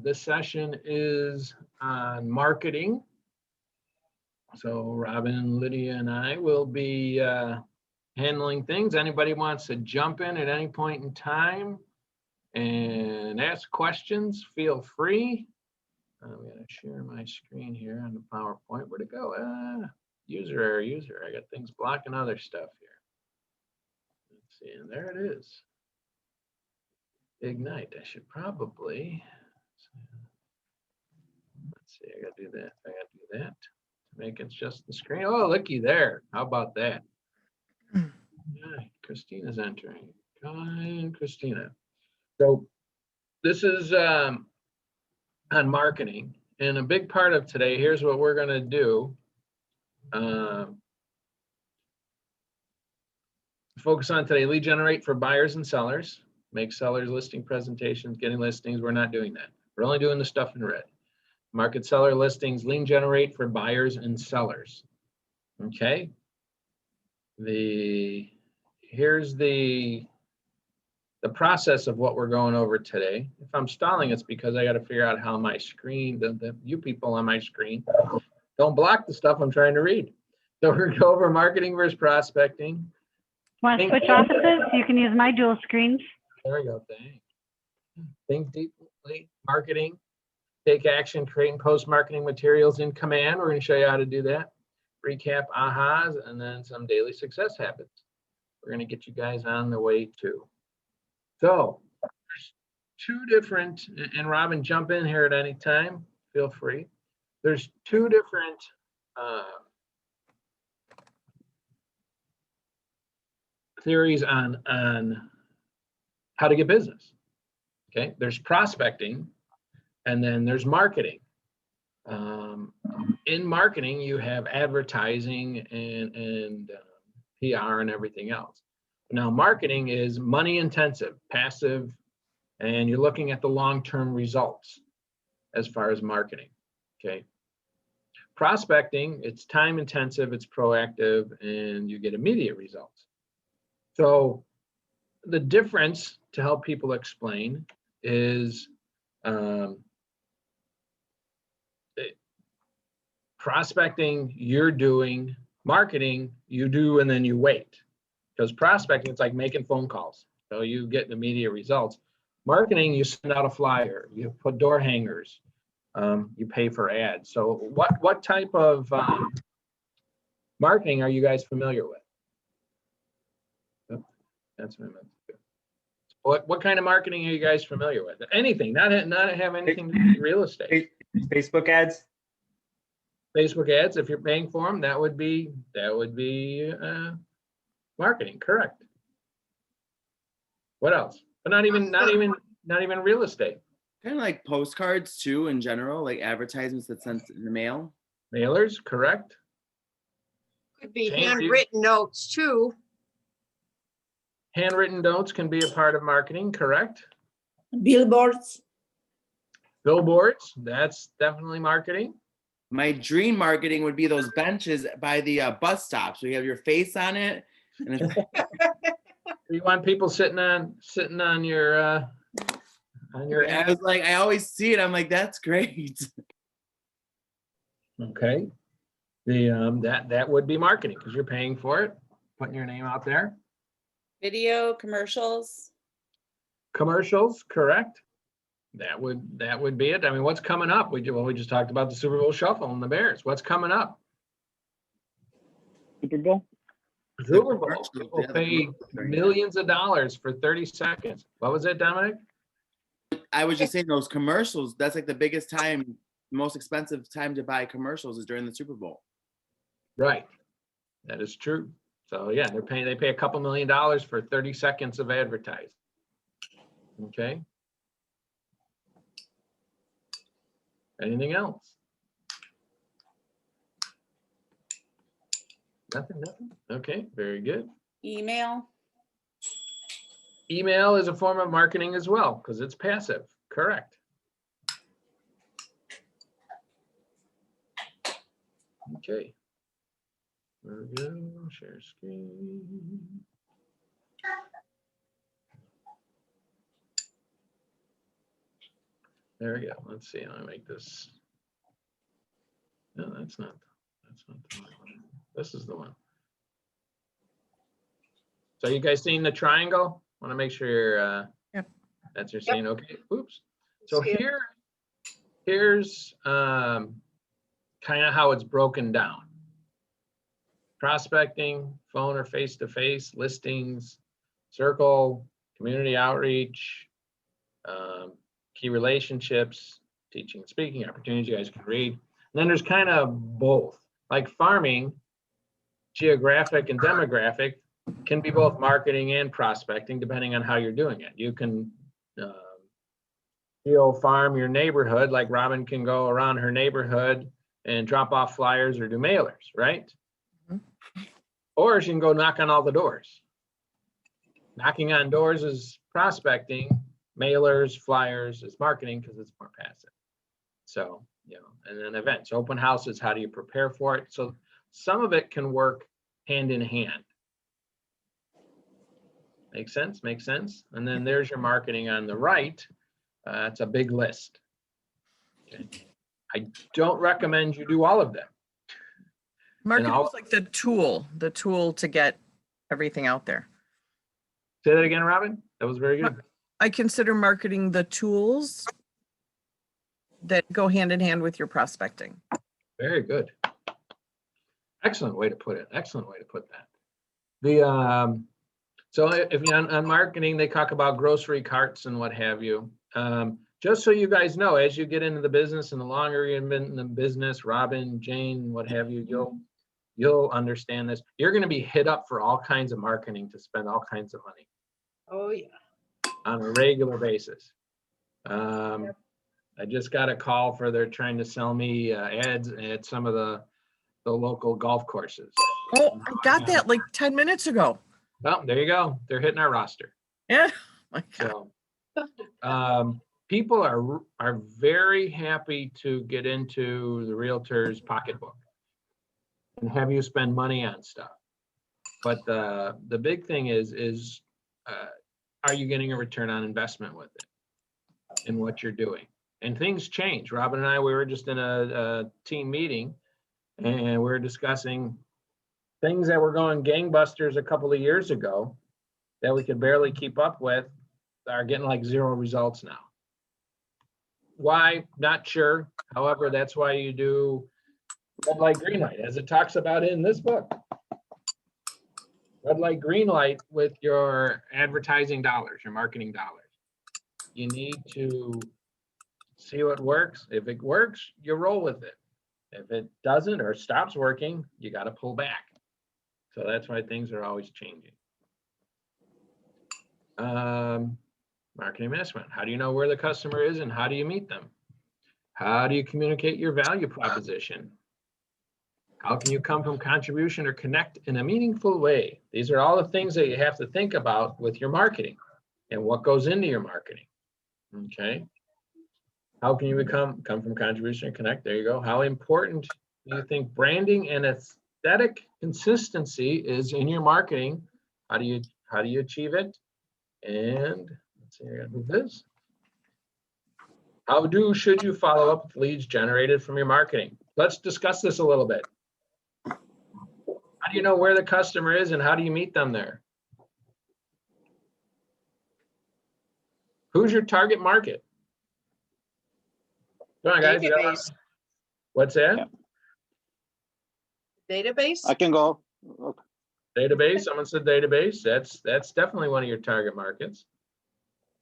This session is on marketing. So Robin, Lydia, and I will be handling things. Anybody wants to jump in at any point in time and ask questions, feel free. I'm going to share my screen here on the PowerPoint. Where'd it go? User error, user. I got things blocking other stuff here. Let's see, and there it is. Ignite. I should probably, let's see, I got to do that. I got to do that to make it just the screen. Oh, looky there. How about that? Yeah, Christina's entering. Come, Christina. So this is on marketing, and a big part of today, here's what we're going to do. Focus on today, lead generate for buyers and sellers, make sellers listing presentations, getting listings. We're not doing that. We're only doing the stuff in red. Market seller listings, lead generate for buyers and sellers. Okay. Here's the process of what we're going over today. If I'm stalling, it's because I got to figure out how my screen, you people on my screen, don't block the stuff I'm trying to read. So we're going to go over marketing versus prospecting. Want to switch offices? You can use my dual screens. There we go. Thanks. Think deeply. Marketing. Take action. Create and post marketing materials in Command. We're going to show you how to do that. Recap, ahas, and then some daily success habits. We're going to get you guys on the way too. So there's two different, and Robin, jump in here at any time. Feel free. There's two different theories on how to get business. Okay, there's prospecting, and then there's marketing. In marketing, you have advertising and PR and everything else. Now, marketing is money intensive, passive, and you're looking at the long-term results as far as marketing. Okay. Prospecting, it's time intensive, it's proactive, and you get immediate results. So the difference, to help people explain, is prospecting, you're doing. Marketing, you do and then you wait. Because prospecting, it's like making phone calls. So you get immediate results. Marketing, you send out a flyer, you put door hangers, you pay for ads. So what type of marketing are you guys familiar with? Oh, that's what I meant to do. What kind of marketing are you guys familiar with? Anything, not have anything to do with real estate. Facebook ads. Facebook ads, if you're paying for them, that would be marketing, correct. What else? But not even real estate. Kind of like postcards too, in general, like advertisements that sent in the mail. Mailers, correct. Could be handwritten notes too. Handwritten notes can be a part of marketing, correct. Billboards. Billboards, that's definitely marketing. My dream marketing would be those benches by the bus stops. So you have your face on it. And it's You want people sitting on your I was like, I always see it. I'm like, that's great. Okay. That would be marketing because you're paying for it, putting your name out there. Video commercials. Commercials, correct. That would be it. I mean, what's coming up? We just talked about the Super Bowl Shuffle and the Bears. What's coming up? Super Bowl. Super Bowl. People pay millions of dollars for 30 seconds. What was it, Dominic? I was just saying those commercials. That's like the biggest time, most expensive time to buy commercials is during the Super Bowl. Right. That is true. So yeah, they pay a couple $1 million for 30 seconds of advertising. Okay. Anything else? Nothing. Okay, very good. Email. Email is a form of marketing as well because it's passive, correct. Okay. There we go, share screen. There we go. Let's see. I'll make this. No, that's not the one. This is the one. So you guys seeing the triangle? Want to make sure you're, Yep. that's you're seeing, okay, oops. So See it. here's kind of how it's broken down. Prospecting, phone or face-to-face, listings, circle, community outreach, key relationships, teaching and speaking opportunities you guys can read. And then there's kind of both, like farming, geographic and demographic can be both marketing and prospecting depending on how you're doing it. You can farm your neighborhood, like Robin can go around her neighborhood and drop off flyers or do mailers, right? Or she can go knock on all the doors. Knocking on doors is prospecting, mailers, flyers is marketing because it's more passive. So, and then events, open houses, how do you prepare for it? So some of it can work hand in hand. Make sense? Make sense? And then there's your marketing on the right. It's a big list. Okay. I don't recommend you do all of them. Marketing all- is like the tool to get everything out there. Say that again, Robin. That was very good. I consider marketing the tools that go hand in hand with your prospecting. Very good. Excellent way to put it. Excellent way to put that. The so if you're on marketing, they talk about grocery carts and what have you. Just so you guys know, as you get into the business and the longer you've been in the business, Robin, Jane, what have you, you'll understand this. You're going to be hit up for all kinds of marketing to spend all kinds of money Oh, yeah. on a regular basis. I just got a call for they're trying to sell me ads at some of the local golf courses. Oh, I got that like 10 minutes ago. Well, there you go. They're hitting our roster. Yeah. My God. So people are very happy to get into the realtor's pocketbook and have you spend money on stuff. But the big thing is are you getting a return on investment with it in what you're doing? And things change. Robin and I, we were just in a team meeting and we were discussing things that were going gangbusters a couple of years ago that we could barely keep up with are getting like 0 results now. Why? Not sure. However, that's why you do red light, green light, as it talks about in this book. Red light, green light with your advertising dollars, your marketing dollars. You need to see what works. If it works, you roll with it. If it doesn't or stops working, you got to pull back. So that's why things are always changing. Marketing management. How do you know where the customer is and how do you meet them? How do you communicate your value proposition? How can you come from contribution or connect in a meaningful way? These are all the things that you have to think about with your marketing and what goes into your marketing. Okay. How can you come from contribution and connect? There you go. How important do you think branding and aesthetic consistency is in your marketing? How do you achieve it? And let's see, I gotta move this. Should you follow up with leads generated from your marketing? Let's discuss this a little bit. How do you know where the customer is and how do you meet them there? Who's your target market? Come on, guys. Database. What's that? Database? I can go. Okay. Database. Someone said database. That's definitely one of your target markets.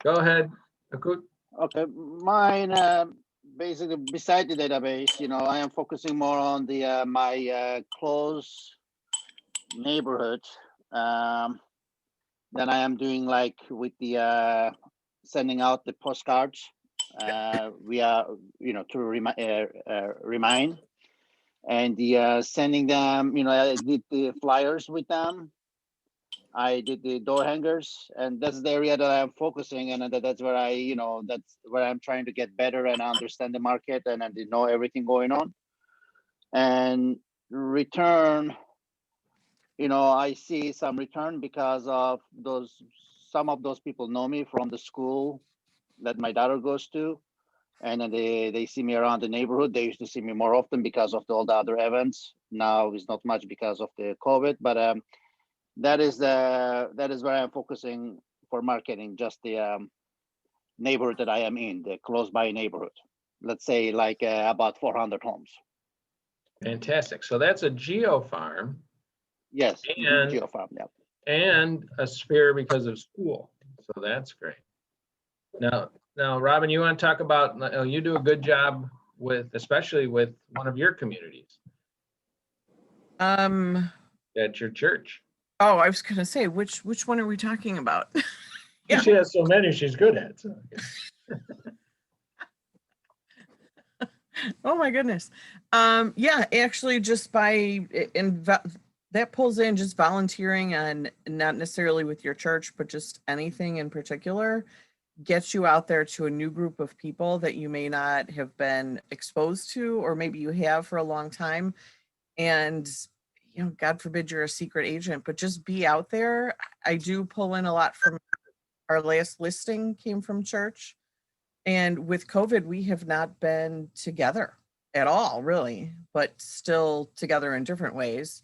Go ahead, Akut. Okay, mine basically beside the database, I am focusing more on the my close neighborhood than I am doing like with the sending out the postcards. We are to remind and the sending them. I did the flyers with them. I did the door hangers, and that's the area that I'm focusing, and that's where that's where I'm trying to get better and understand the market and know everything going on. And return, I see some return because of some of those people know me from the school that my daughter goes to, And then they see me around the neighborhood. They used to see me more often because of all the other events. Now it's not much because of the COVID, but that is where I'm focusing for marketing, just the neighborhood that I am in, the close by neighborhood. Let's say like about 400 homes. Fantastic. So that's a geo farm Yes, and GeoFarm, yeah. and a sphere because of school. So that's great. Now, Robin, you want to talk about, you do a good job with, especially with one of your communities Um, at your church. oh, I was gonna say, which one are we talking about? Yeah. She has so many she's good at. So. Oh my goodness. Yeah, actually just by that pulls in just volunteering and not necessarily with your church, but just anything in particular gets you out there to a new group of people that you may not have been exposed to, or maybe you have for a long time. And, you know, God forbid you're a secret agent, but just be out there. I do pull in a lot from our last listing came from church. And with COVID, we have not been together at all, really, but still together in different ways.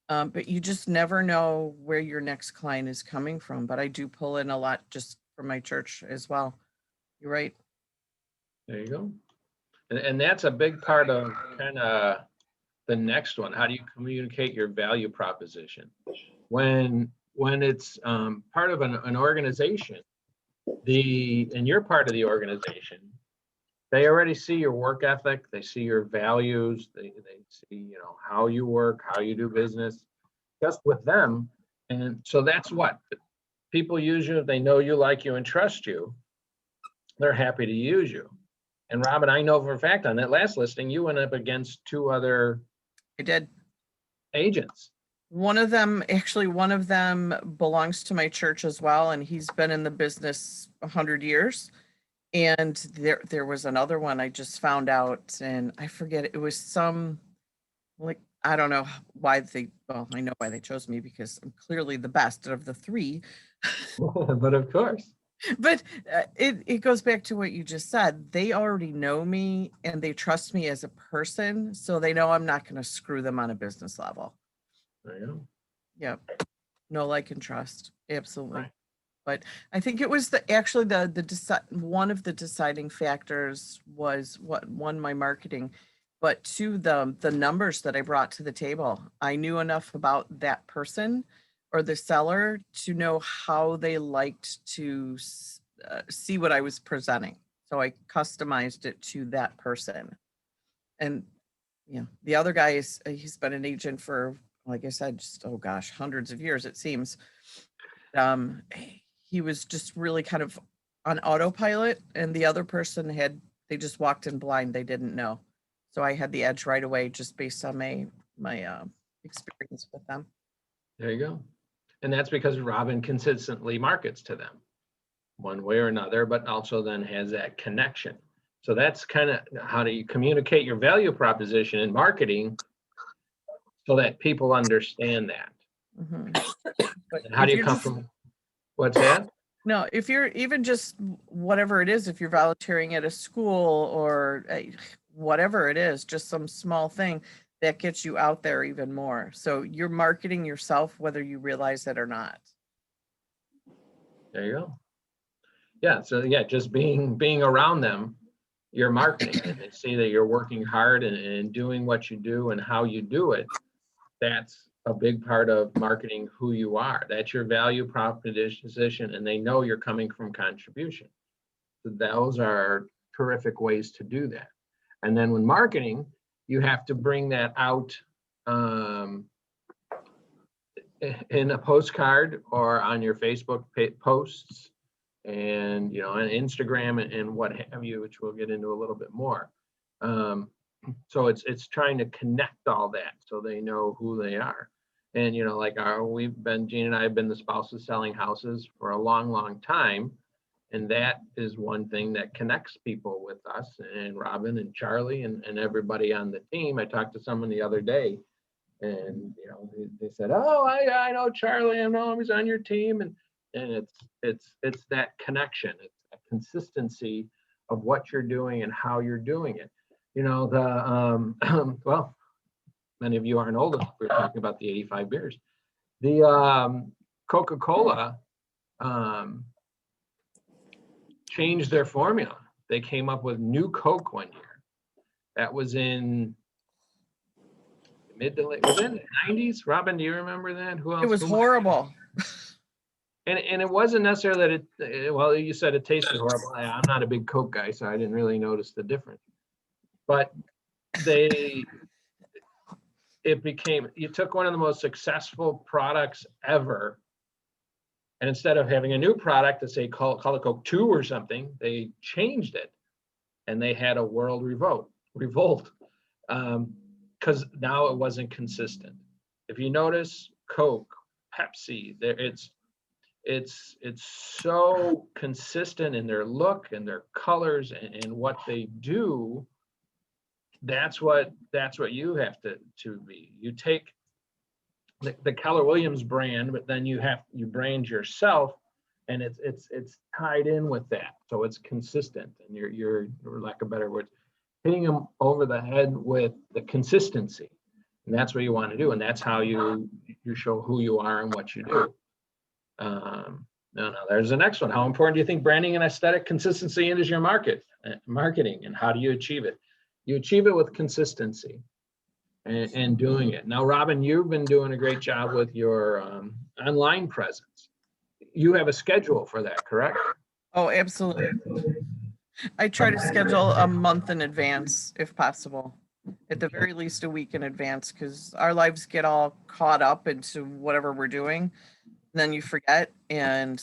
But you just never know where your next client is coming from. But I do pull in a lot just from my church as well. You're right. There you go. And that's a big part of kind of the next one. How do you communicate your value proposition? When it's part of an organization, and you're part of the organization, they already see your work ethic, they see your values, they see, you know, how you work, how you do business, just with them. And so that's what people use you. If they know you, like you, and trust you, they're happy to use you. And Robin, I know for a fact on that last listing, you went up against 2 other I did. agents. One of them belongs to my church as well, and he's been in the business 100 years. And there was another one I just found out, and I forget, it was some, like, I don't know why I know why they chose me, because I'm clearly the best of the 3. But of course. But it goes back to what you just said. They already know me and they trust me as a person, so they know I'm not going to screw them on a business level. There you go. Yep. No, like and trust. Absolutely. Right. But I think it was one of the deciding factors was my marketing, but 2, the numbers that I brought to the table. I knew enough about that person or the seller to know how they liked to see what I was presenting. So I customized it to that person. And yeah, the other guy he's been an agent for, like I said, just, oh gosh, hundreds of years, it seems. He was just really kind of on autopilot, and the other person they just walked in blind. They didn't know. So I had the edge right away just based on my experience with them. There you go. And that's because Robin consistently markets to them one way or another, but also then has that connection. So that's kind of how do you communicate your value proposition in marketing so that people understand that. Mm-hmm. But And how do you come from, what's that? No, if you're even just whatever it is, if you're volunteering at a school or whatever it is, just some small thing that gets you out there even more. So you're marketing yourself, whether you realize it or not. There you go. Yeah. So yeah, just being around them, you're marketing, and they see that you're working hard and doing what you do and how you do it. That's a big part of marketing who you are. That's your value proposition, and they know you're coming from contribution. So those are terrific ways to do that. And then when marketing, you have to bring that out in a postcard or on your Facebook posts, and on Instagram and what have you, which we'll get into a little bit more. So it's trying to connect all that so they know who they are. And like Gene and I have been the spouses selling houses for a long time. And that is one thing that connects people with us, and Robin and Charlie and everybody on the team. I talked to someone the other day, and they said, "Oh, I know Charlie. I know he's on your team." And it's that connection. It's that consistency of what you're doing and how you're doing it. You know, the, well, many of you aren't old enough. We're talking about the 85 beers. The Coca-Cola changed their formula. They came up with new Coke one year. That was in mid to late, was it in the 90s? Robin, do you remember that? Who else? It was Who- horrible. And it wasn't necessarily that it, well, you said it tasted horrible. I'm not a big Coke guy, so I didn't really notice the difference. But it became, you took one of the most successful products ever, and instead of having a new product to say call it Coke 2 or something, they changed it, and they had a world revolt. Because now it wasn't consistent. If you notice, Coke, Pepsi, it's so consistent in their look and their colors and what they do. That's what you have to be. You take the Keller Williams brand, but then you brand yourself, and it's tied in with that, so it's consistent, and you're for lack of better words, hitting them over the head with the consistency, and that's what you want to do, and that's how you show who you are and what you do. No, there's the next one. How important do you think branding and aesthetic consistency is your marketing, and how do you achieve it? You achieve it with consistency and doing it. Now, Robin, you've been doing a great job with your online presence. You have a schedule for that, correct? Oh, absolutely. I try to schedule a month in advance if possible, at the very least a week in advance, because our lives get all caught up into whatever we're doing. And then you forget, and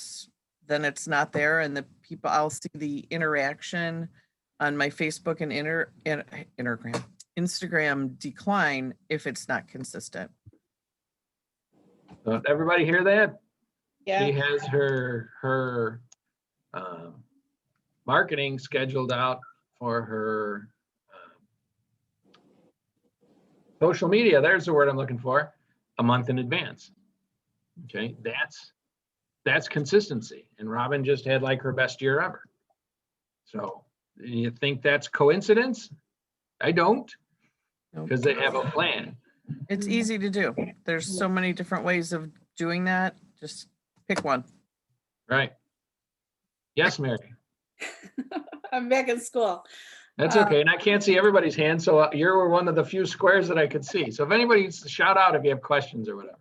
then it's not there. And the people, I'll see the interaction on my Facebook and Instagram decline if it's not consistent. Everybody hear that? Yeah. She has her marketing scheduled out for her social media. There's the word I'm looking for. A month in advance. Okay, that's consistency. And Robin just had like her best year ever. So you think that's coincidence? I don't, because they have a plan. It's easy to do. There's so many different ways of doing that. Just pick one. Right. Yes, Mary. I'm back in school. That's okay. And I can't see everybody's hand, so you're one of the few squares that I could see. So if anybody shout out if you have questions or whatever.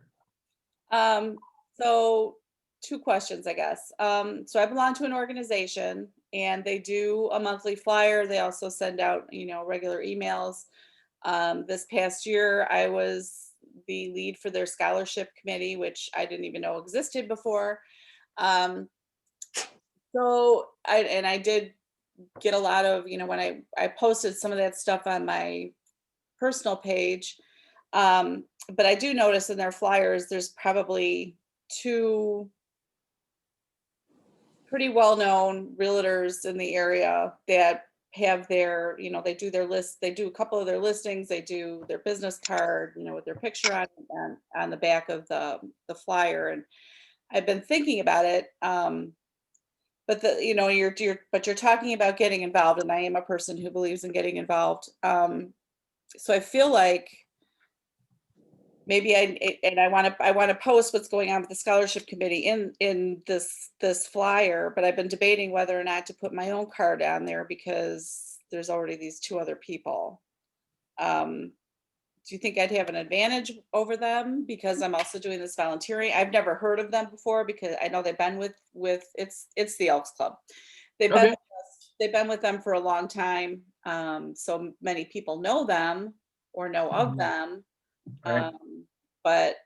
So 2 questions, I guess. So I belong to an organization, and they do a monthly flyer. They also send out, regular emails. This past year, I was the lead for their scholarship committee, which I didn't even know existed before. So I did get a lot of, when I posted some of that stuff on my personal page. But I do notice in their flyers, there's probably 2 pretty well-known realtors in the area that have their, they do their list, they do a couple of their listings, they do their business card, with their picture on the back of the flyer. And I've been thinking about it. But you're talking about getting involved, and I am a person who believes in getting involved. So I feel like maybe I want to post what's going on with the scholarship committee in this flyer, but I've been debating whether or not to put my own card on there because there's already these 2 other people. Do you think I'd have an advantage over them because I'm also doing this volunteering? I've never heard of them before because I know they've been with it's the Elks Club. They've been with them for a long time. So many people know them or know of them. Right. But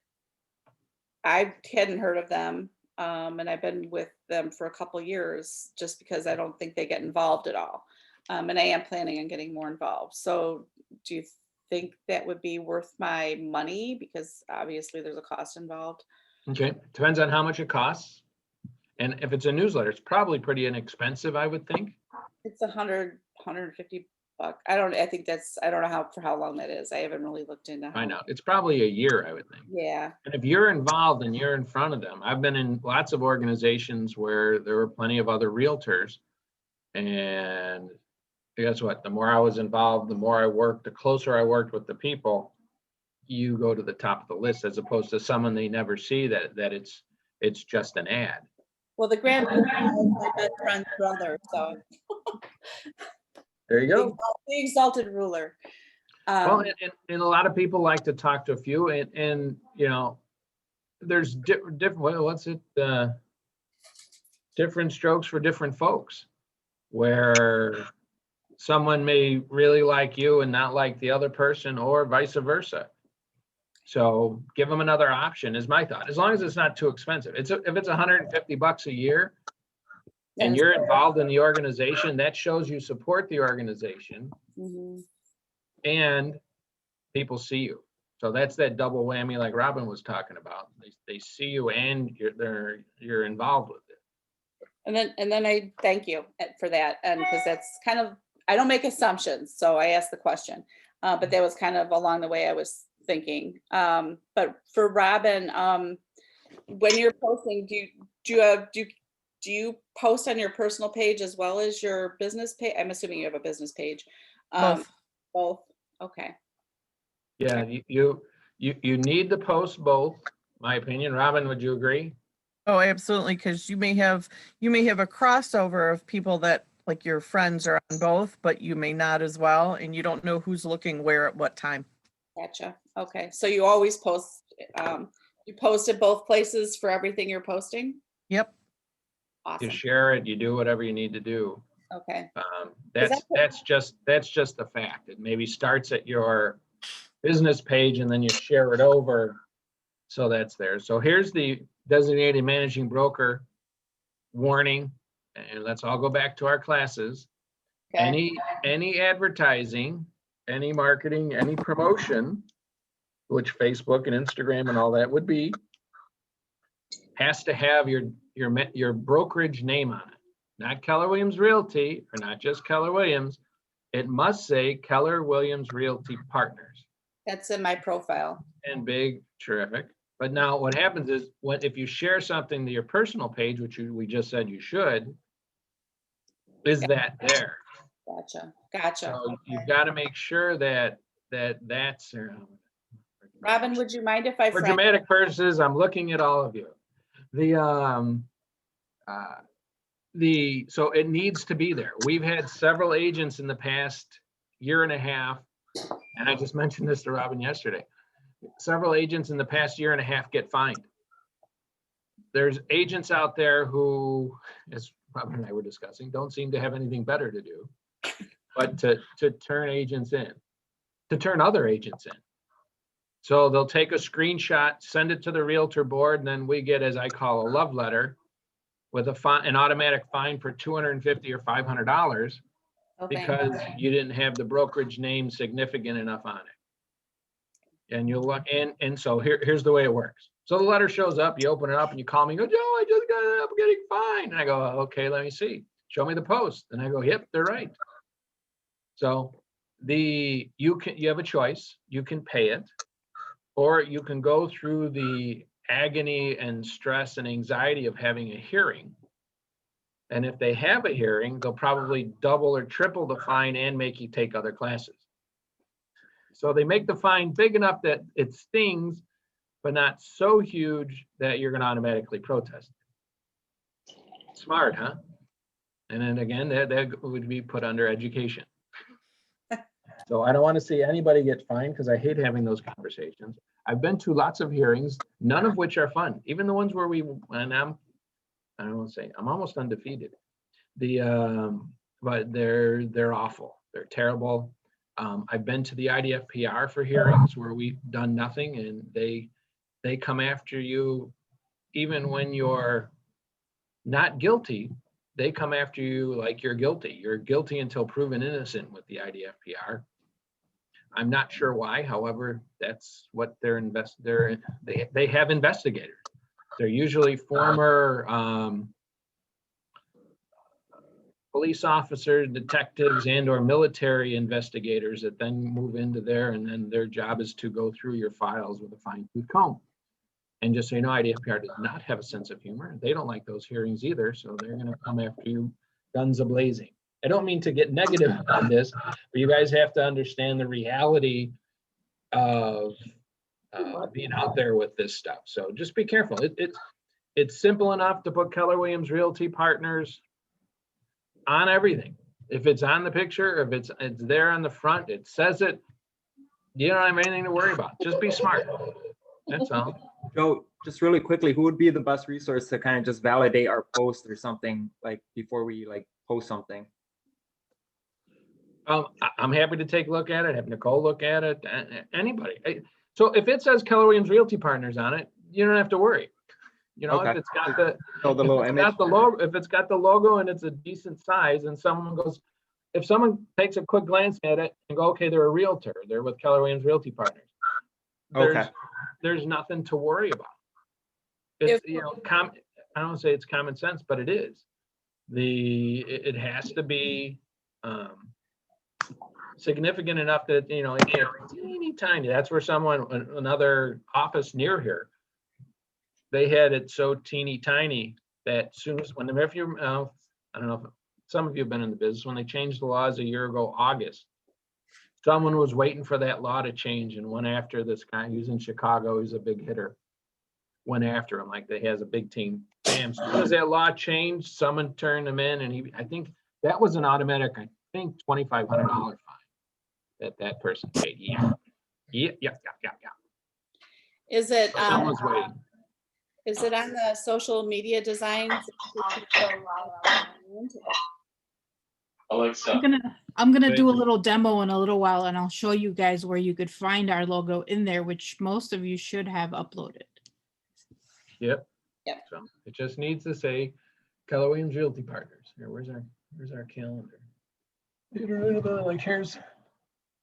I hadn't heard of them. And I've been with them for a couple years just because I don't think they get involved at all. And I am planning on getting more involved. So do you think that would be worth my money? Because obviously there's a cost involved. Okay, depends on how much it costs. And if it's a newsletter, it's probably pretty inexpensive, I would think. It's $100, $150. I don't know for how long that is. I haven't really looked into I know, it's probably a year, I would think. Yeah. And if you're involved and you're in front of them, I've been in lots of organizations where there were plenty of other realtors. And guess what? The more I was involved, the more I worked, the closer I worked with the people, you go to the top of the list as opposed to someone they never see that it's just an ad. Well, the Grand Poobah is my best friend's brother, so There you go. the exalted ruler. Well, and a lot of people like to talk to a few, and you know, there's different. What's it? Different strokes for different folks. Where someone may really like you and not like the other person, or vice versa. So give them another option is my thought. As long as it's not too expensive. If it's $150 a year, and you're involved in the organization, that shows you support the organization. Mhm. And people see you. So that's that double whammy like Robin was talking about. They see you and you're involved with it. And then I thank you for that, and because that's kind of, I don't make assumptions, so I asked the question, but that was kind of along the way I was thinking. But for Robin, when you're posting, do you post on your personal page as well as your business page? I'm assuming you have a business page. Both. Okay. Yeah, you need to post both, my opinion. Robin, would you agree? Oh, absolutely, because you may have a crossover of people that like your friends are on both, but you may not as well, and you don't know who's looking where at what time. Gotcha. Okay. So you always post, you post at both places for everything you're posting? Yep. Awesome. You share it, you do whatever you need to do. Okay. That's just a fact. It maybe starts at your business page and then you share it over. So that's there. So here's the designated managing broker warning. And let's all go back to our classes. Okay. Any advertising, any marketing, any promotion, which Facebook and Instagram and all that would be, has to have your brokerage name on it. Not Keller Williams Realty, or not just Keller Williams. It must say Keller Williams Realty Partners. That's in my profile. And big, terrific. But now what happens is if you share something to your personal page, which we just said you should, is that there? Gotcha. So you've got to make sure that's. Robin, would you mind if I For dramatic purposes, I'm looking at all of you. So it needs to be there. We've had several agents in the past year and a half, and I just mentioned this to Robin yesterday. Several agents in the past year and a half get fined. There's agents out there who, as Robin and I were discussing, don't seem to have anything better to do, but to turn agents in, to turn other agents in. So they'll take a screenshot, send it to the realtor board, and then we get, as I call, a love letter with an automatic fine for $250 or $500 because you didn't have the brokerage name significant enough on it. And you'll look, and so here's the way it works. So the letter shows up, you open it up, and you call me, and go, Joe, I just got up getting fined. And I go, okay, let me see. Show me the post. And I go, yep, they're right. So you have a choice. You can pay it, or you can go through the agony and stress and anxiety of having a hearing. And if they have a hearing, they'll probably double or triple the fine and make you take other classes. So they make the fine big enough that it stings, but not so huge that you're going to automatically protest. Smart, huh? And then again, that would be put under education. So I don't want to see anybody get fined because I hate having those conversations. I've been to lots of hearings, none of which are fun. Even the ones where I'm almost undefeated. But they're awful. They're terrible. I've been to the IDFPR for hearings where we've done nothing, and they come after you even when you're not guilty. They come after you like you're guilty. You're guilty until proven innocent with the IDFPR. I'm not sure why. However, that's what they have investigators. They're usually former police officers, detectives, and/or military investigators that then move into there, and then their job is to go through your files with a fine-tooth comb. And just so you know, IDFPR does not have a sense of humor. They don't like those hearings either, so they're going to come after you guns a-blazing. I don't mean to get negative on this, but you guys have to understand the reality of being out there with this stuff. So just be careful. It's simple enough to put Keller Williams Realty Partners on everything. If it's on the picture, if it's there on the front, it says it. You don't have anything to worry about. Just be smart. That's all. Joe, just really quickly, who would be the best resource to kind of just validate our post or something like before we like post something? I'm happy to take a look at it. Have Nicole look at it. Anybody. So if it says Keller Williams Realty Partners on it, you don't have to worry. You know, Okay. if it's got the, So the little image. if it's got the logo and it's a decent size, and someone goes, if someone takes a quick glance at it and go, okay, they're a realtor, they're with Keller Williams Realty Partners. Okay. There's nothing to worry about. It's, you know, I don't say it's common sense, but it is. It has to be significant enough that, you know, it can't be teeny tiny. That's where another office near here, they had it so teeny tiny that soon as, whenever you, I don't know if some of you have been in the business, when they changed the laws a year ago, August, someone was waiting for that law to change and went after this guy. He was in Chicago. He's a big hitter. Went after him like they has a big team. Bam, as soon as that law changed, someone turned him in, and I think that was an automatic, I think $2,500 fine that person paid. Yeah. Is it, Someone's waiting. is it on the social media designs? Alexa. I'm gonna do a little demo in a little while, and I'll show you guys where you could find our logo in there, which most of you should have uploaded. Yep. Yep. So it just needs to say Keller Williams Realty Partners. Here, where's our calendar? Like here's.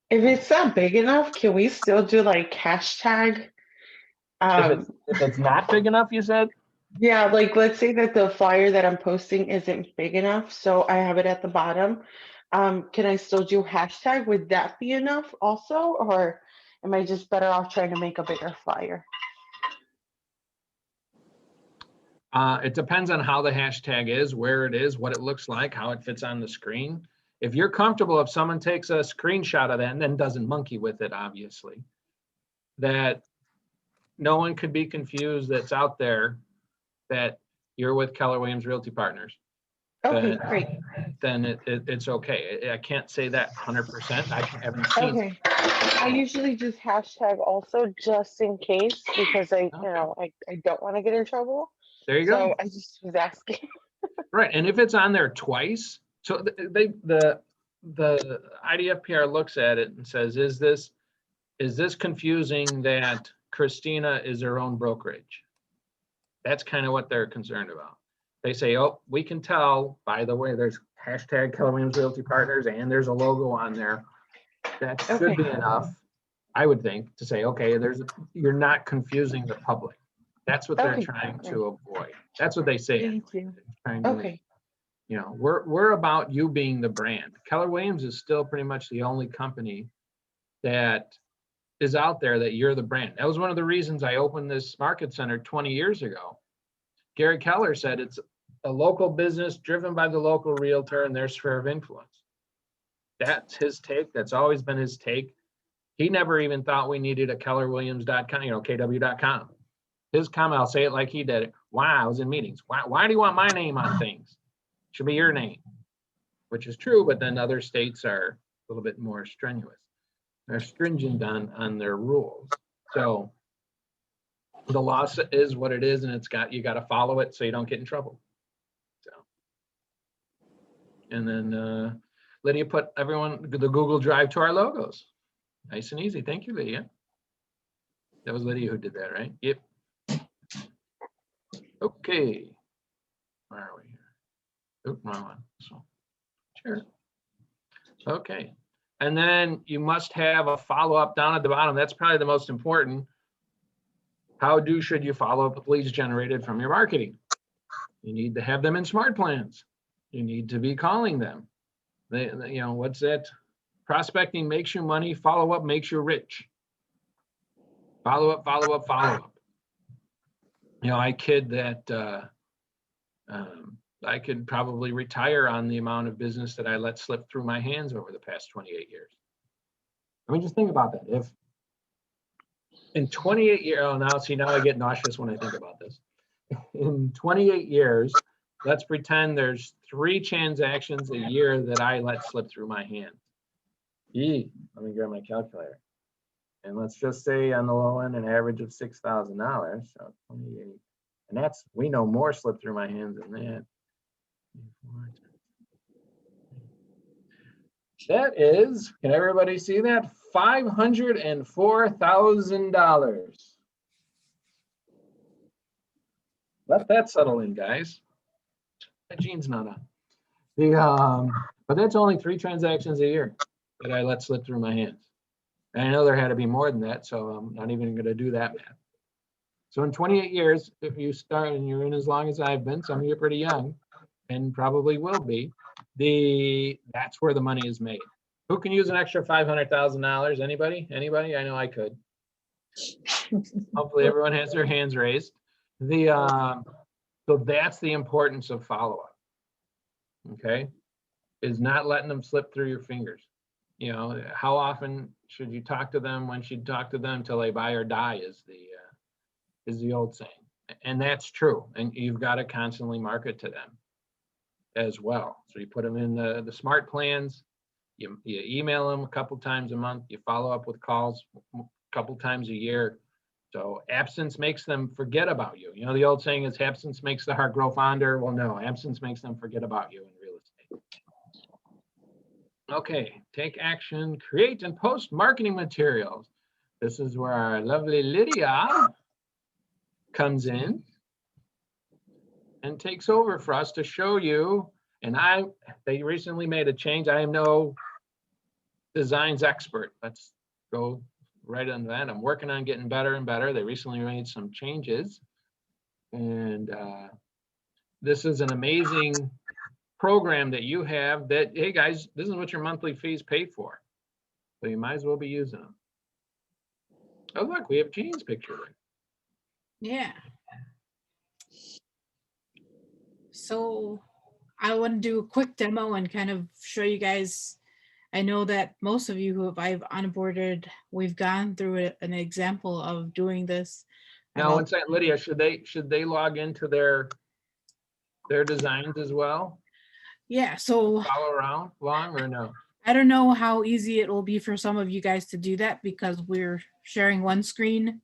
If it's not big enough, can we still do like hashtag? If it's not big enough, you said? Yeah, like let's say that the flyer that I'm posting isn't big enough, so I have it at the bottom. Can I still do hashtag? Would that be enough also? Or am I just better off trying to make a bigger flyer? It depends on how the hashtag is, where it is, what it looks like, how it fits on the screen. If you're comfortable, if someone takes a screenshot of that and then doesn't monkey with it, obviously, that no one could be confused that's out there that you're with Keller Williams Realty Partners. Okay, great. Then it's okay. I can't say that 100%. I haven't seen. Okay. I usually just hashtag also just in case because I don't want to get in trouble. There you So go. I just was asking. Right, and if it's on there twice, so the IDFPR looks at it and says, is this confusing that Christina is her own brokerage? That's kind of what they're concerned about. They say, oh, we can tell, by the way, there's hashtag Keller Williams Realty Partners and there's a logo on there. That should be enough, I would think, to say, okay, you're not confusing the public. That's what they're trying to avoid. That's what they say. Thank you. Okay. You know, we're about you being the brand. Keller Williams is still pretty much the only company that is out there that you're the brand. That was one of the reasons I opened this market center 20 years ago. Gary Keller said it's a local business driven by the local realtor and their sphere of influence. That's his take. That's always been his take. He never even thought we needed a kellerwilliams.com, KW.com. His comment, I'll say it like he did it. Why? I was in meetings. Why do you want my name on things? It should be your name, which is true, but then other states are a little bit more strenuous. They're stringent on their rules. So the law is what it is, and you got to follow it so you don't get in trouble. So, and then Lydia put the Google Drive to our logos. Nice and easy. Thank you, Lydia. That was Lydia who did that, right? Yep. Okay. Where are we here? Oh, wrong one. So, sure. Okay. And then you must have a follow-up down at the bottom. That's probably the most important. Should you follow up with leads generated from your marketing? You need to have them in smart plans. You need to be calling them. What's that? Prospecting makes you money. Follow up makes you rich. Follow up, follow up, follow up. I kid that I could probably retire on the amount of business that I let slip through my hands over the past 28 years. I mean, just think about that. If in 28 years, oh, now see, now I get nauseous when I think about this. In 28 years, let's pretend there's 3 transactions a year that I let slip through my hands. Let me grab my calculator. And let's just say on the low end, an average of $6,000. So 28. And that's, we know more slip through my hands than that. That is, can everybody see that? $504,000. Let that settle in, guys. My jeans not on. But that's only 3 transactions a year that I let slip through my hands. And I know there had to be more than that, so I'm not even going to do that math. So in 28 years, if you start and you're in as long as I've been, some of you are pretty young and probably will be, that's where the money is made. Who can use an extra $500,000? Anybody? Anybody? I know I could. Hopefully everyone has their hands raised. So that's the importance of follow-up. Okay, is not letting them slip through your fingers. You know, how often should you talk to them? When should you talk to them till they buy or die is the old saying. And that's true. And you've got to constantly market to them as well. So you put them in the smart plans, you email them a couple times a month, you follow up with calls a couple times a year. So absence makes them forget about you. You know, the old saying is absence makes the heart grow fonder. Well, no, absence makes them forget about you in real estate. Okay, take action, create and post marketing materials. This is where our lovely Lydia comes in and takes over for us to show you. And they recently made a change. I am no designs expert. Let's go right on that. I'm working on getting better and better. They recently made some changes. And this is an amazing program that you have that, hey guys, this is what your monthly fees pay for. So you might as well be using them. Oh, look, we have Jean's picture. Yeah. So I want to do a quick demo and kind of show you guys. I know that most of you who I've onboarded, we've gone through an example of doing this. Now, one second, Lydia, should they log into their designs as well? Yeah, so Follow around long or no? I don't know how easy it will be for some of you guys to do that because we're sharing one screen.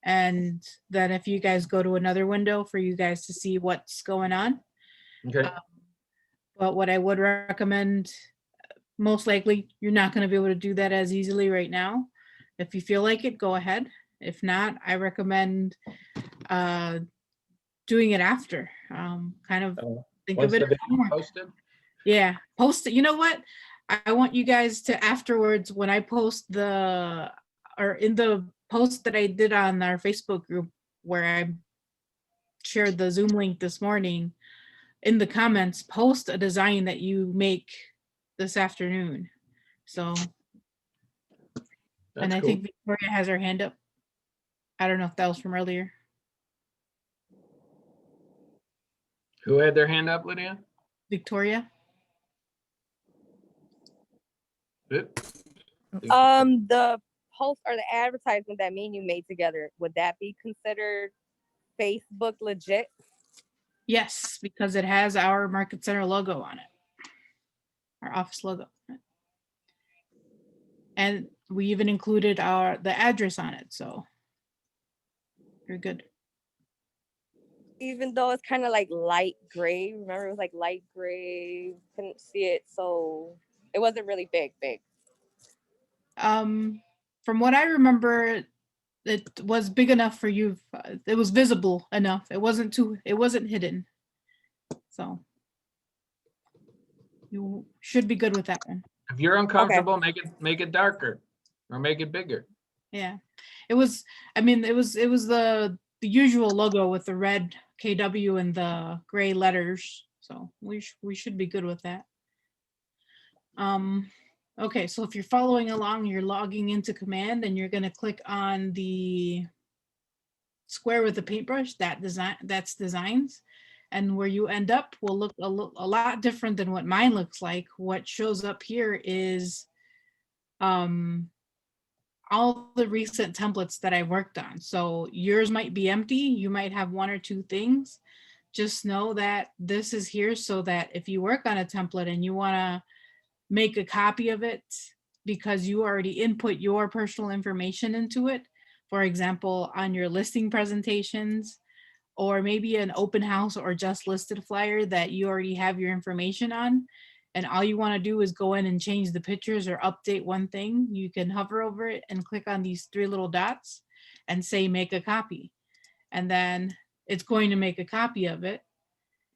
And then if you guys go to another window for you guys to see what's going on. Okay. But what I would recommend, most likely you're not going to be able to do that as easily right now. If you feel like it, go ahead. If not, I recommend doing it after. Kind of think of it as homework. Posted? Yeah, post it. You know what? I want you guys to afterwards, when I post in the post that I did on our Facebook group where I shared the Zoom link this morning, in the comments, post a design that you make this afternoon. So, and I think Victoria has her hand up. I don't know if that was from earlier. Who had their hand up, Lydia? Victoria. The post or the advertisement that me and you made together, would that be considered Facebook legit? Yes, because it has our Market Center logo on it, our office logo. And we even included the address on it, so you're good. Even though it's kind of like light gray, remember it was like light gray, couldn't see it, so it wasn't really big. From what I remember, it was big enough for you. It was visible enough. It wasn't hidden. So you should be good with that one. If you're uncomfortable, okay, make it darker or make it bigger. Yeah, it was the usual logo with the red KW and the gray letters. So we should be good with that. Okay, so if you're following along, you're logging into Command and you're going to click on the square with the paintbrush, that's Designs. And where you end up will look a lot different than what mine looks like. What shows up here is all the recent templates that I worked on. So yours might be empty. You might have one or two things. Just know that this is here so that if you work on a template and you want to make a copy of it because you already input your personal information into it, for example, on your listing presentations, or maybe an open house or just listed flyer that you already have your information on, and all you want to do is go in and change the pictures or update one thing, you can hover over it and click on these three little dots and say make a copy. And then it's going to make a copy of it,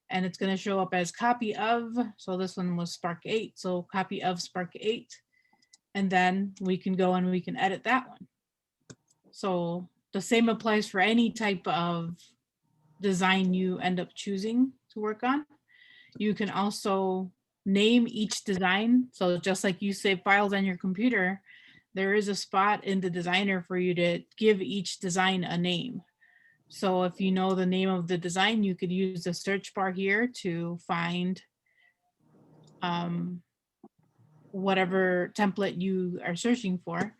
and it's going to show up as copy of, so this one was Spark 8, so copy of Spark 8. And then we can go and we can edit that one. So the same applies for any type of design you end up choosing to work on. You can also name each design. So just like you save files on your computer, there is a spot in the designer for you to give each design a name. So if you know the name of the design, you could use the search bar here to find whatever template you are searching for.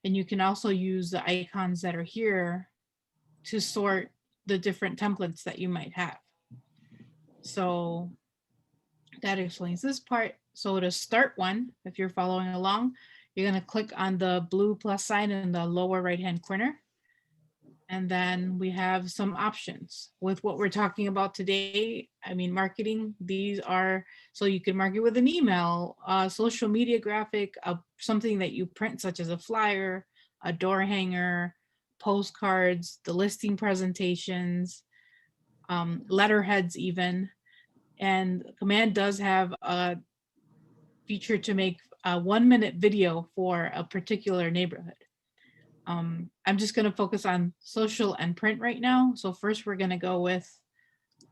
And you can also use the icons that are here to sort the different templates that you might have. So that explains this part. So to start one, if you're following along, you're going to click on the blue plus sign in the lower right hand corner. And then we have some options with what we're talking about today. I mean, marketing, these are, so you can market with an email, a social media graphic, something that you print, such as a flyer, a door hanger, postcards, the listing presentations, letterheads even. And Command does have a feature to make a 1-minute video for a particular neighborhood. I'm just going to focus on social and print right now. So first we're going to go with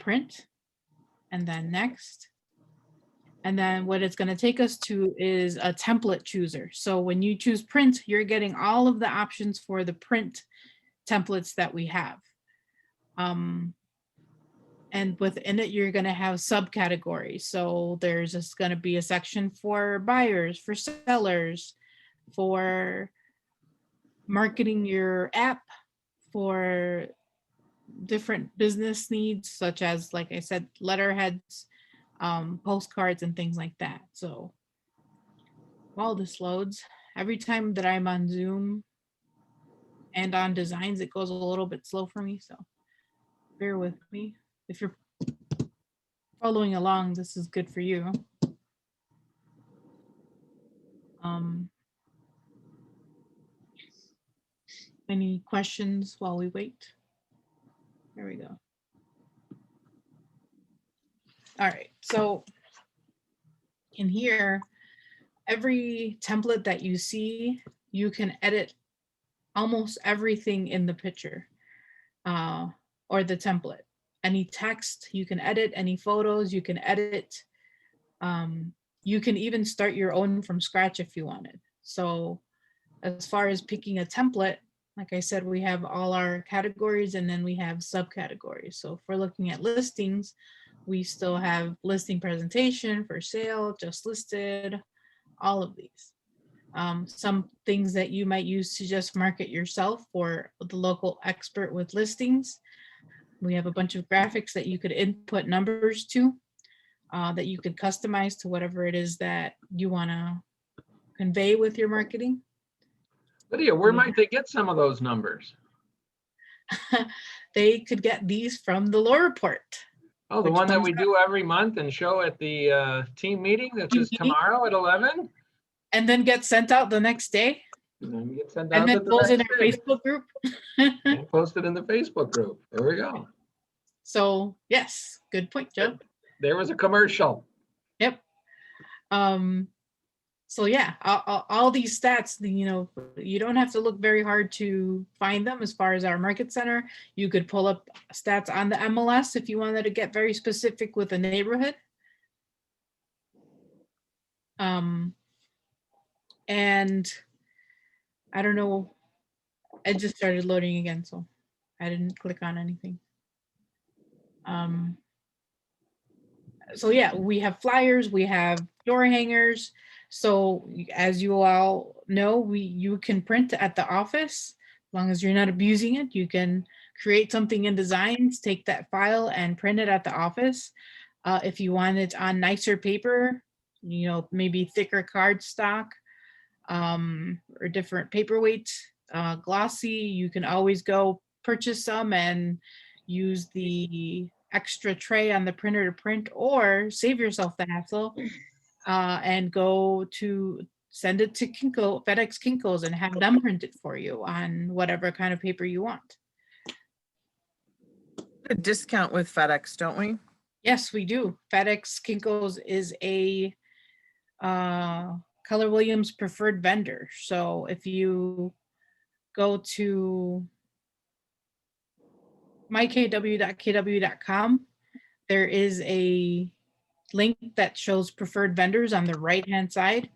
print, and then next. And then what it's going to take us to is a template chooser. So when you choose print, you're getting all of the options for the print templates that we have. And within it, you're going to have subcategories. So there's just going to be a section for buyers, for sellers, for marketing your app, for different business needs, such as, like I said, letterheads, postcards, and things like that. So while this loads, every time that I'm on Zoom and on designs, it goes a little bit slow for me. So bear with me. If you're following along, this is good for you. Any questions while we wait? There we go. All right, so in here, every template that you see, you can edit almost everything in the picture or the template. Any text you can edit, any photos you can edit. You can even start your own from scratch if you wanted. So as far as picking a template, like I said, we have all our categories and then we have subcategories. So if we're looking at listings, we still have listing presentation, for sale, just listed, all of these. Some things that you might use to just market yourself for the local expert with listings. We have a bunch of graphics that you could input numbers to that you could customize to whatever it is that you want to convey with your marketing. Lydia, where might they get some of those numbers? They could get these from the law report. Oh, the one that we do every month and show at the team meeting, that's just tomorrow at 11? And then get sent out the next day. And then get sent out And then to the goes in next our day. Facebook group. And posted in the Facebook group. There we go. So yes, good point, Joe. There was a commercial. Yep. So yeah, all these stats, you know, you don't have to look very hard to find them. As far as our market center, you could pull up stats on the MLS if you wanted to get very specific with a neighborhood. And I don't know, it just started loading again, so I didn't click on anything. So yeah, we have flyers, we have door hangers. So as you all know, you can print at the office, as long as you're not abusing it. You can create something in designs, take that file and print it at the office. If you want it on nicer paper, maybe thicker cardstock, or different paperweight, glossy, you can always go purchase some and use the extra tray on the printer to print, or save yourself the hassle and go to send it to FedEx Kinko's and have them print it for you on whatever kind of paper you want. A discount with FedEx, don't we? Yes, we do. FedEx Kinko's is a Keller Williams preferred vendor. So if you go to mykw.kw.com, there is a link that shows preferred vendors on the right-hand side.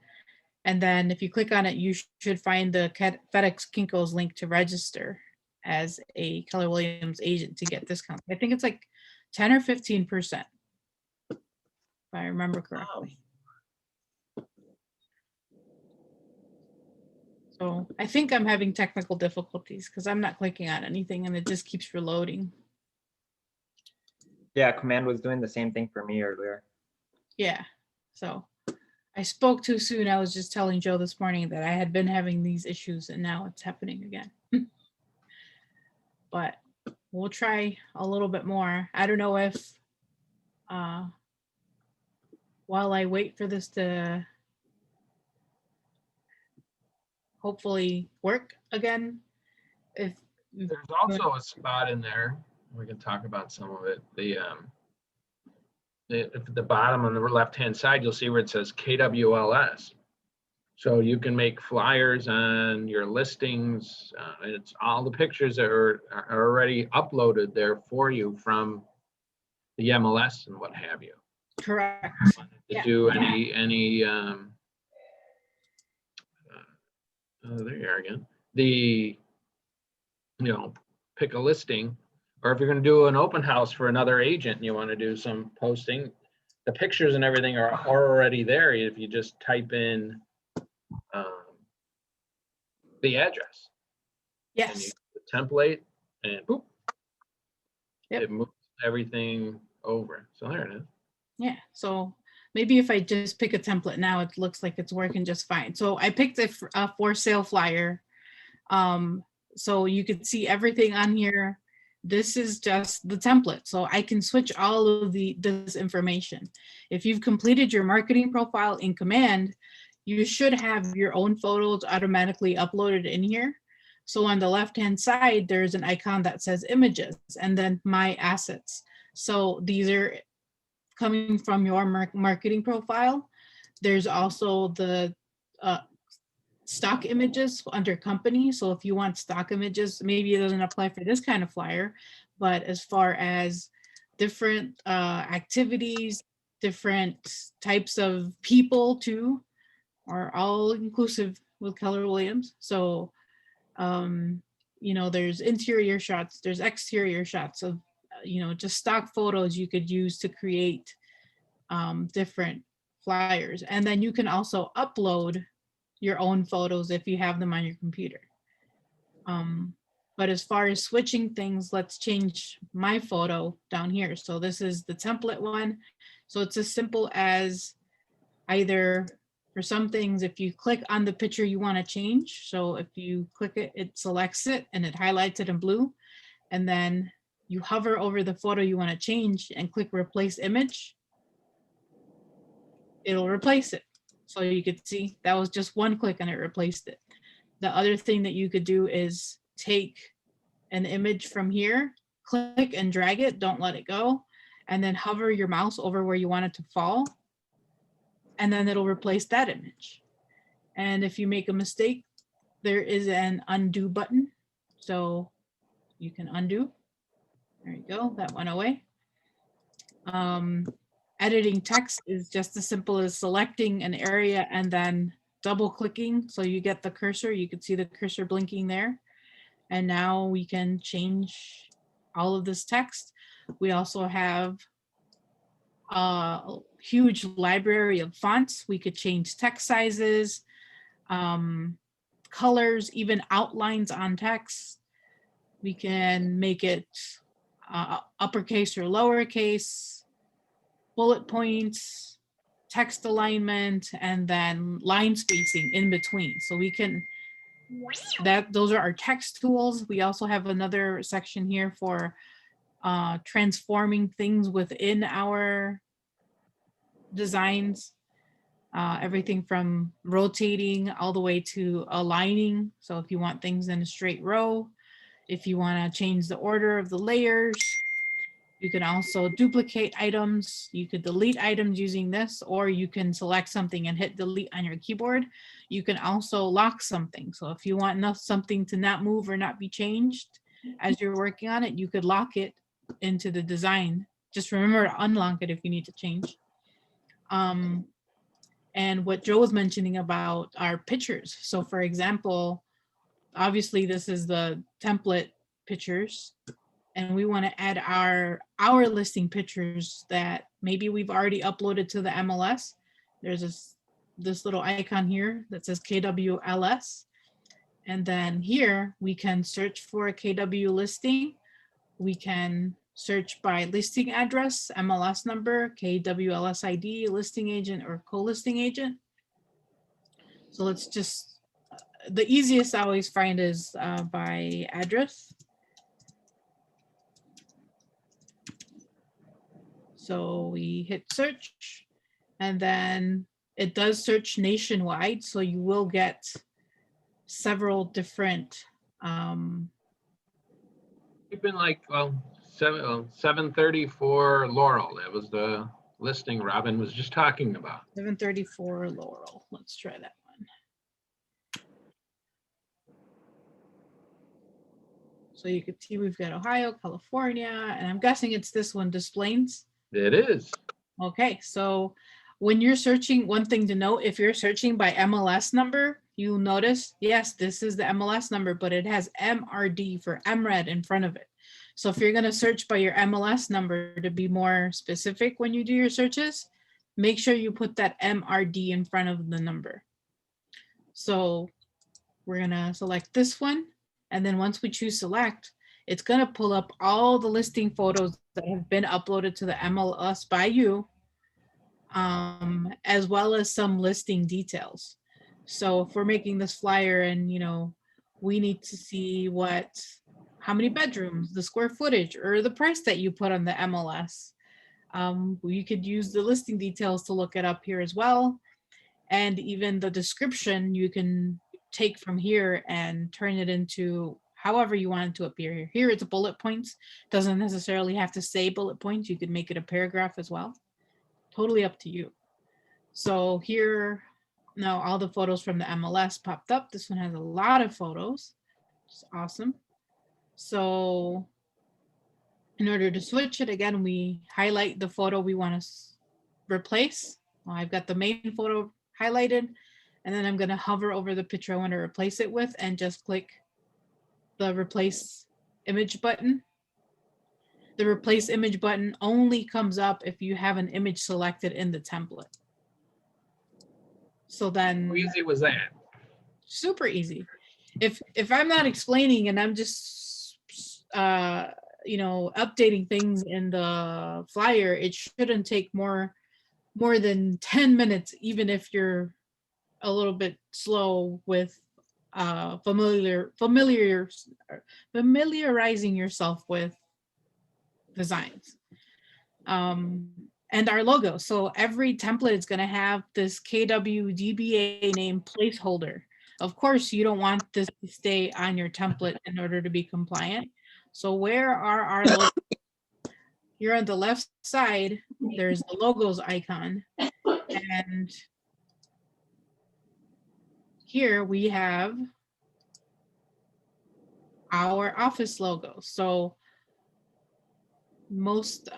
And then if you click on it, you should find the FedEx Kinko's link to register as a Keller Williams agent to get discounts. I think it's like 10 or 15%, if I remember correctly. So I think I'm having technical difficulties because I'm not clicking on anything and it just keeps reloading. Yeah, Command was doing the same thing for me earlier. Yeah, so I spoke too soon. I was just telling Joe this morning that I had been having these issues and now it's happening again. But we'll try a little bit more. I don't know if while I wait for this to hopefully work again, if There's also a spot in there, we can talk about some of it. At the bottom on the left-hand side, you'll see where it says KWLS. So you can make flyers on your listings. And it's all the pictures that are already uploaded there for you from the MLS and what have you. Correct. To do any there you are again. Pick a listing, or if you're going to do an open house for another agent and you want to do some posting, the pictures and everything are already there. If you just type in the address, yes, and the template, and boop, yep. It moves everything over. So there it is. Yeah, so maybe if I just pick a template now, it looks like it's working just fine. So I picked a for sale flyer. So you could see everything on here. This is just the template. So I can switch all of this information. If you've completed your marketing profile in Command, you should have your own photos automatically uploaded in here. So on the left-hand side, there's an icon that says images and then my assets. So these are coming from your marketing profile. There's also the stock images under company. So if you want stock images, maybe it doesn't apply for this kind of flyer, but as far as different activities, different types of people too, are all inclusive with Keller Williams. So, there's interior shots, there's exterior shots of, just stock photos you could use to create different flyers. And then you can also upload your own photos if you have them on your computer. But as far as switching things, let's change my photo down here. So this is the template one. So it's as simple as either, for some things, if you click on the picture you want to change. So if you click it, it selects it and it highlights it in blue. And then you hover over the photo you want to change and click replace image. It'll replace it. So you could see that was just one click and it replaced it. The other thing that you could do is take an image from here, click and drag it, don't let it go, and then hover your mouse over where you want it to fall, and then it'll replace that image. And if you make a mistake, there is an undo button. So you can undo. There you go, that went away. Editing text is just as simple as selecting an area and then double clicking. So you get the cursor, you can see the cursor blinking there. And now we can change all of this text. We also have a huge library of fonts. We could change text sizes, colors, even outlines on text. We can make it uppercase or lowercase, bullet points, text alignment, and then line spacing in between. So we can, those are our text tools. We also have another section here for transforming things within our designs. Everything from rotating all the way to aligning. So if you want things in a straight row, if you want to change the order of the layers, you can also duplicate items. You could delete items using this, or you can select something and hit delete on your keyboard. You can also lock something. So if you want something to not move or not be changed as you're working on it, you could lock it into the design. Just remember to unlock it if you need to change. And what Joe was mentioning about our pictures. So for example, obviously this is the template pictures, and we want to add our listing pictures that maybe we've already uploaded to the MLS. There's this little icon here that says KWLS. And then here we can search for a KW listing. We can search by listing address, MLS number, KWLS ID, listing agent, or co-listing agent. So let's just, the easiest I always find is by address. So we hit search, and then it does search nationwide. So you will get several different. We've been like, well, 7:30 for Laurel. That was the listing Robin was just talking about. 734 Laurel. Let's try that one. So you can see we've got Ohio, California, and I'm guessing it's this one, Des Plaines. It is. Okay, so when you're searching, one thing to note, if you're searching by MLS number, you'll notice, yes, this is the MLS number, but it has MRD for MRED in front of it. So if you're going to search by your MLS number to be more specific when you do your searches, make sure you put that MRD in front of the number. So we're going to select this one. And then once we choose select, it's going to pull up all the listing photos that have been uploaded to the MLS by you, as well as some listing details. So if we're making this flyer and, you know, we need to see how many bedrooms, the square footage, or the price that you put on the MLS. You could use the listing details to look it up here as well. And even the description you can take from here and turn it into however you want it to appear here. Here it's bullet points. Doesn't necessarily have to say bullet points. You could make it a paragraph as well. Totally up to you. So here, now all the photos from the MLS popped up. This one has a lot of photos. It's awesome. So in order to switch it, again, we highlight the photo we want to replace. Well, I've got the main photo highlighted, and then I'm going to hover over the picture I want to replace it with and just click the replace image button. The replace image button only comes up if you have an image selected in the template. So then, How easy was that? super easy. If I'm not explaining and I'm just you know, updating things in the flyer, it shouldn't take more than 10 minutes, even if you're a little bit slow with familiarizing yourself with designs. And our logo. So every template is going to have this KWDBA name placeholder. Of course, you don't want this to stay on your template in order to be compliant. So where are our logos? Here on the left side, there's the logos icon. And here we have our office logo. So most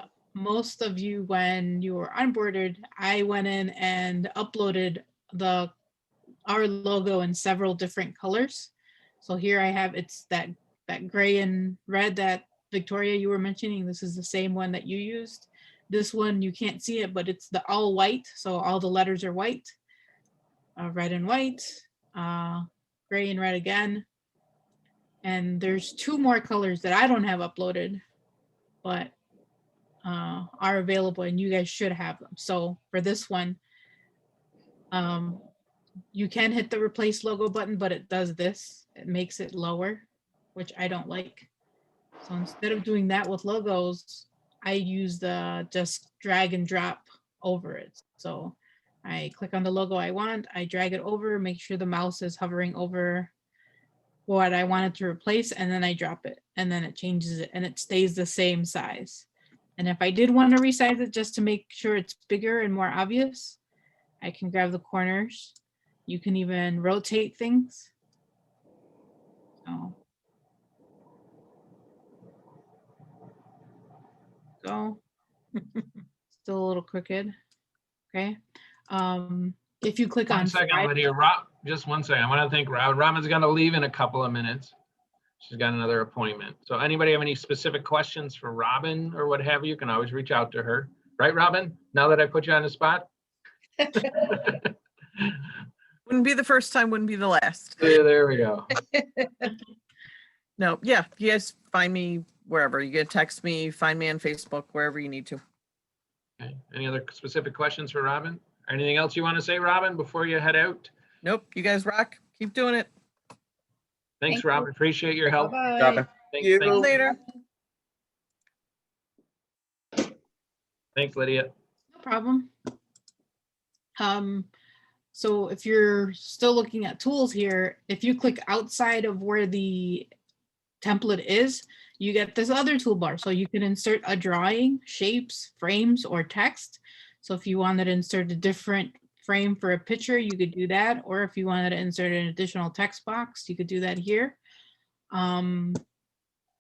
of you, when you were onboarded, I went in and uploaded our logo in several different colors. So here I have, it's that gray and red that Victoria, you were mentioning. This is the same one that you used. This one, you can't see it, but it's the all white. So all the letters are white, red and white, gray and red again. And there's 2 more colors that I don't have uploaded, but are available, and you guys should have them. So for this one, you can hit the replace logo button, but it does this. It makes it lower, which I don't like. So instead of doing that with logos, I use the just drag and drop over it. So I click on the logo I want, I drag it over, make sure the mouse is hovering over what I wanted to replace, and then I drop it, and then it changes it, and it stays the same size. And if I did want to resize it just to make sure it's bigger and more obvious, I can grab the corners. You can even rotate things. So go. Still a little crooked. Okay. If you click on 1 second, file- Lydia. Just 1 second. I want to thank Rob. Robin's going to leave in a couple of minutes. She's got another appointment. So anybody have any specific questions for Robin or what have you, you can always reach out to her. Right, Robin? Now that I put you on the spot? Wouldn't be the first time, wouldn't be the last. Yeah, there we go. No, yeah, you guys find me wherever. You can text me, find me on Facebook, wherever you need to. Okay. Any other specific questions for Robin? Anything else you want to say, Robin, before you head out? Nope, you guys rock. Keep doing it. Thanks, Thank Robin. Appreciate your help. Bye-bye. Robin. Thanks, you. thanks, Later. thanks, Lydia. No problem. So if you're still looking at tools here, if you click outside of where the template is, you get this other toolbar. So you can insert a drawing, shapes, frames, or text. So if you wanted to insert a different frame for a picture, you could do that. Or if you wanted to insert an additional text box, you could do that here.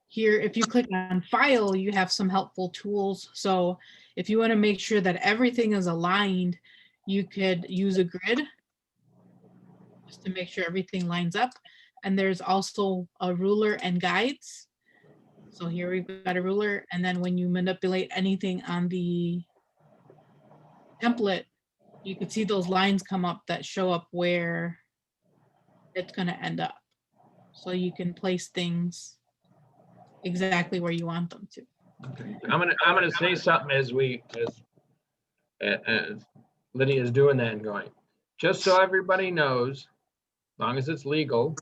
Here, if you click on file, you have some helpful tools. So if you want to make sure that everything is aligned, you could use a grid just to make sure everything lines up. And there's also a ruler and guides. So here we've got a ruler, and then when you manipulate anything on the template, you can see those lines come up that show up where it's going to end up. So you can place things exactly where you want them to. Okay. I'm gonna say something as Lydia is doing that and going, just so everybody knows, as long as it's legal,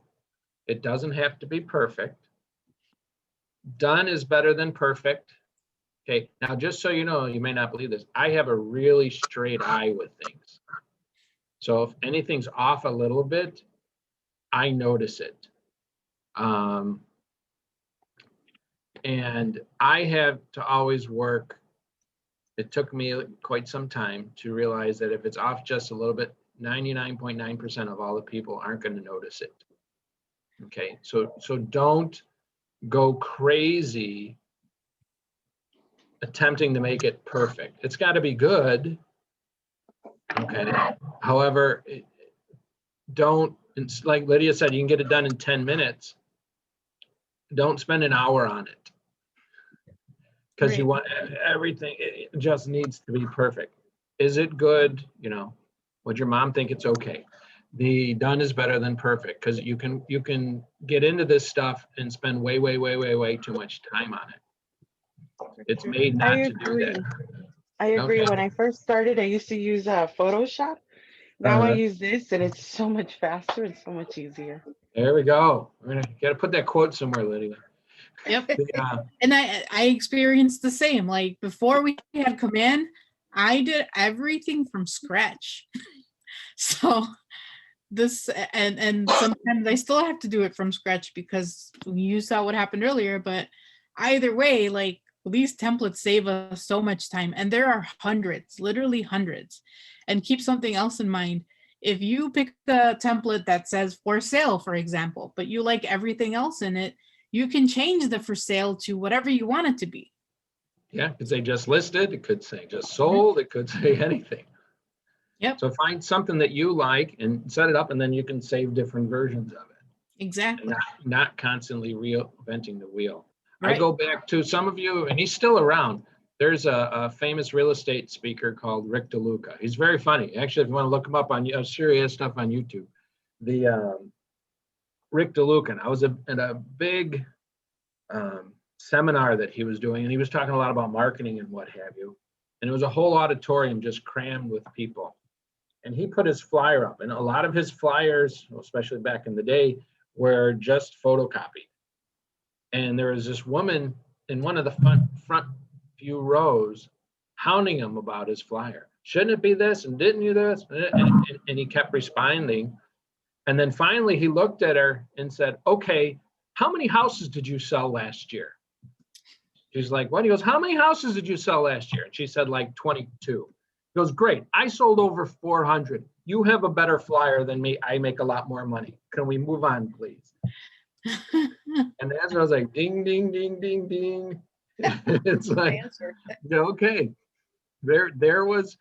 it doesn't have to be perfect. Done is better than perfect. Okay, now just so you know, you may not believe this, I have a really straight eye with things. So if anything's off a little bit, I notice it. And I have to always work. It took me quite some time to realize that if it's off just a little bit, 99.9% of all the people aren't going to notice it. Okay, so don't go crazy attempting to make it perfect. It's got to be good. Okay, however, don't, it's like Lydia said, you can get it done in 10 minutes. Don't spend an hour on it. Because you want everything, it just needs to be perfect. Is it good? You know, would your mom think it's okay? The done is better than perfect, because you can get into this stuff and spend way too much time on it. It's made not I to do agree. that. I agree. Okay. When I first started, I used to use Photoshop. Now I use this, and it's so much faster and so much easier. There we go. We're gonna gotta put that quote somewhere, Lydia. Yep. Yeah. And I experienced the same. Like before we had command, I did everything from scratch. So this, and sometimes I still have to do it from scratch because you saw what happened earlier, but either way, like these templates save us so much time, and there are hundreds, literally hundreds. And keep something else in mind. If you pick the template that says for sale, for example, but you like everything else in it, you can change the for sale to whatever you want it to be. Yeah, it could say just listed, it could say just sold, it could say anything. Yep. So find something that you like and set it up, and then you can save different versions of it. Exactly. Not constantly reinventing the wheel. I Right. go back to some of you, and he's still around. there's a famous real estate speaker called Rick DeLuca. He's very funny. Actually, if you want to look him up on, I'm sure he has stuff on YouTube. The Rick DeLuca. I was at a big seminar that he was doing, and he was talking a lot about marketing and what have you. And it was a whole auditorium just crammed with people. And he put his flyer up, and a lot of his flyers, especially back in the day, were just photocopied. And there was this woman in one of the front few rows hounding him about his flyer. Shouldn't it be this? And didn't you this? And he kept responding. And then finally he looked at her and said, okay, how many houses did you sell last year? She's like, what? He goes, how many houses did you sell last year? And she said, like 22. He goes, great. I sold over 400. You have a better flyer than me. I make a lot more money. Can we move on, please? And that's when I was like, ding, ding, ding, ding, ding. It's like, okay. There was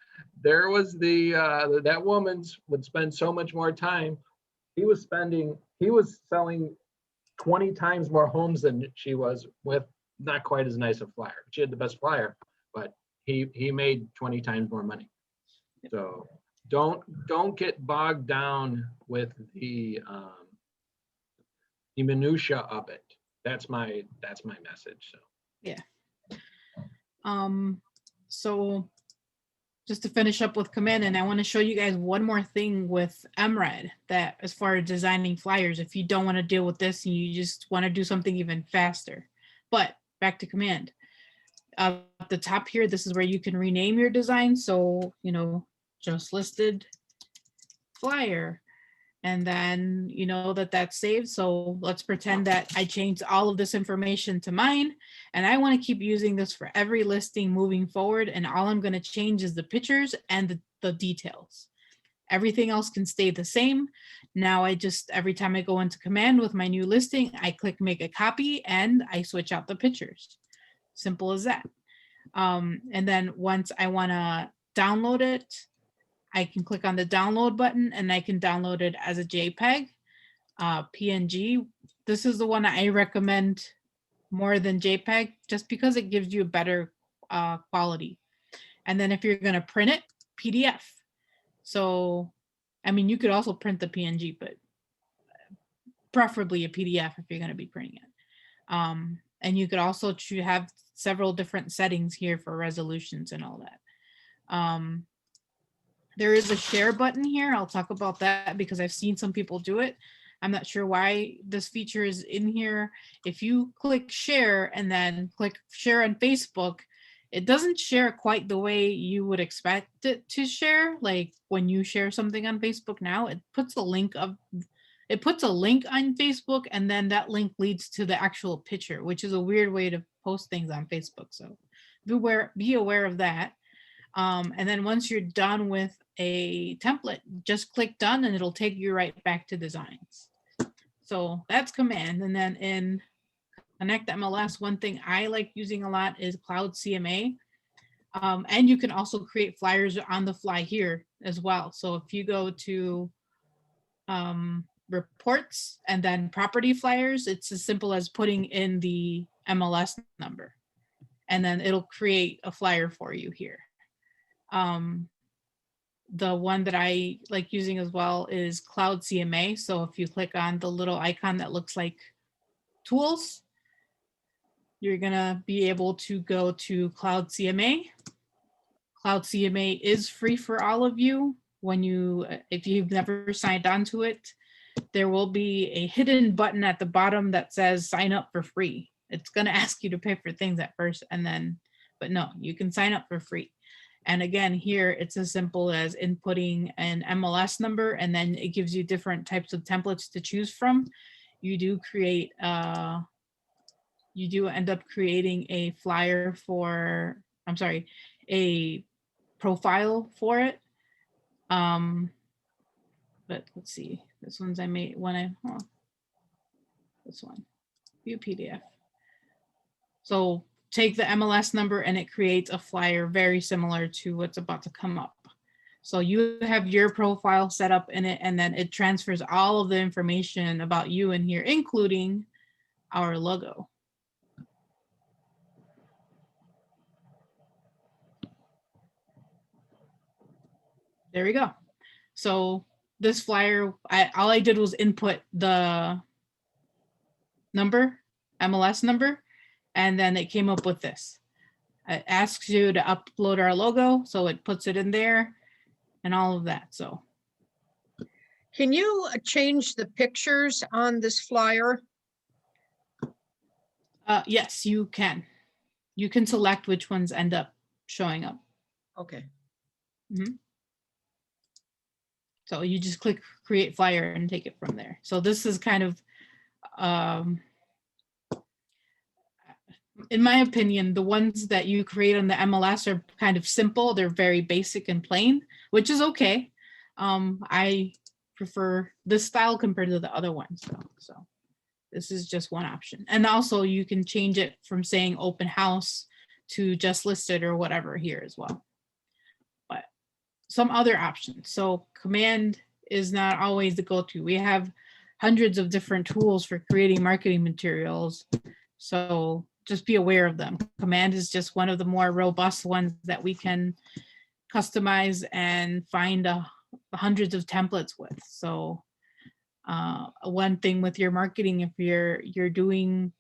the that woman's would spend so much more time. He was selling 20 times more homes than she was with not quite as nice a flyer. She had the best flyer, but he made 20 times more money. So don't get bogged down with the minutia of it. That's my message. So Yeah. So just to finish up with Command, and I want to show you guys one more thing with MRED, that as far as designing flyers, if you don't want to deal with this and you just want to do something even faster. But back to Command. At the top here, this is where you can rename your design. So, just listed flyer. And then that's saved. So let's pretend that I changed all of this information to mine, and I want to keep using this for every listing moving forward. And all I'm going to change is the pictures and the details. Everything else can stay the same. Now every time I go into Command with my new listing, I click make a copy and I switch out the pictures. Simple as that. And then once I want to download it, I can click on the download button and I can download it as a JPEG, PNG. This is the one I recommend more than JPEG, just because it gives you a better quality. And then if you're going to print it, PDF. So, I mean, you could also print the PNG, but preferably a PDF if you're going to be printing it. And you could also have several different settings here for resolutions and all that. There is a share button here. I'll talk about that because I've seen some people do it. I'm not sure why this feature is in here. If you click share and then click share on Facebook, it doesn't share quite the way you would expect it to share. Like when you share something on Facebook now, it puts a link on Facebook, and then that link leads to the actual picture, which is a weird way to post things on Facebook. So be aware of that. And then once you're done with a template, just click done and it'll take you right back to designs. So that's Command. And then in Connect MLS, one thing I like using a lot is Cloud CMA. And you can also create flyers on the fly here as well. So if you go to reports and then property flyers, it's as simple as putting in the MLS number, and then it'll create a flyer for you here. The one that I like using as well is Cloud CMA. So if you click on the little icon that looks like tools, you're gonna be able to go to Cloud CMA. Cloud CMA is free for all of you. If you've never signed on to it, there will be a hidden button at the bottom that says sign up for free. It's gonna ask you to pay for things at first, but no, you can sign up for free. And again, here it's as simple as inputting an MLS number, and then it gives you different types of templates to choose from. You do end up creating a flyer a profile for it. But let's see, this one's this one, view PDF. So take the MLS number and it creates a flyer very similar to what's about to come up. So you have your profile set up in it, and then it transfers all of the information about you in here, including our logo. There we go. So this flyer, all I did was input the number, MLS number, and then it came up with this. It asks you to upload our logo, so it puts it in there and all of that. So Can you change the pictures on this flyer? yes, you can. You can select which ones end up showing up. Okay. So you just click create flyer and take it from there. So this is kind of, in my opinion, the ones that you create on the MLS are kind of simple. They're very basic and plain, which is okay. I prefer this style compared to the other ones. So this is just one option. And also you can change it from saying open house to just listed or whatever here as well. But some other options. So command is not always the go-to. We have hundreds of different tools for creating marketing materials. So just be aware of them. Command is just one of the more robust ones that we can customize and find hundreds of templates with. So one thing with your marketing, if you're doing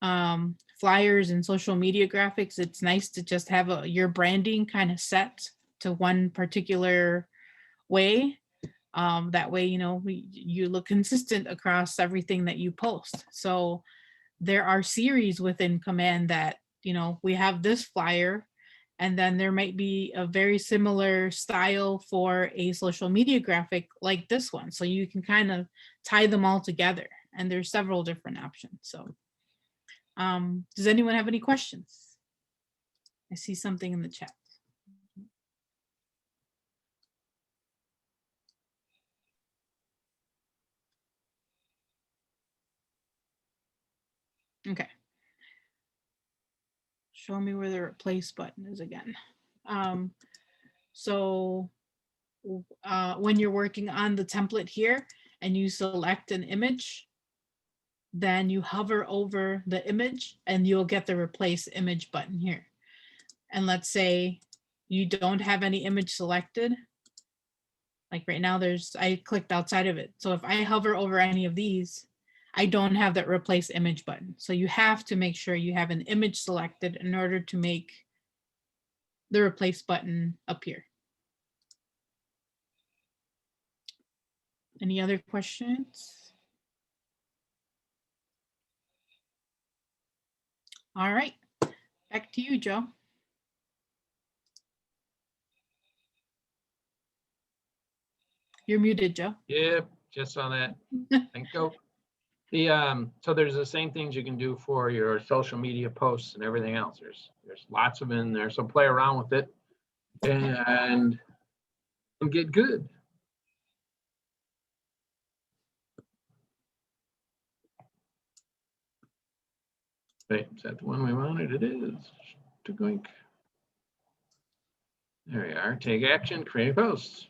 flyers and social media graphics, it's nice to just have your branding kind of set to one particular way. That way, you look consistent across everything that you post. So there are series within command that, we have this flyer, and then there might be a very similar style for a social media graphic like this one. So you can kind of tie them all together, and there's several different options. So does anyone have any questions? I see something in the chat. Okay. Show me where the replace button is again. So when you're working on the template here and you select an image, then you hover over the image and you'll get the replace image button here. And let's say you don't have any image selected. Like right now I clicked outside of it. So if I hover over any of these, I don't have that replace image button. So you have to make sure you have an image selected in order to make the replace button appear. Any other questions? All right, back to you, Joe. You're muted, Joe. Yep, just saw that. Thank you. So there's the same things you can do for your social media posts and everything else. There's lots of them in there. So play around with it and get good. Wait, is that the one we wanted? It is. There we are. Take action, create posts.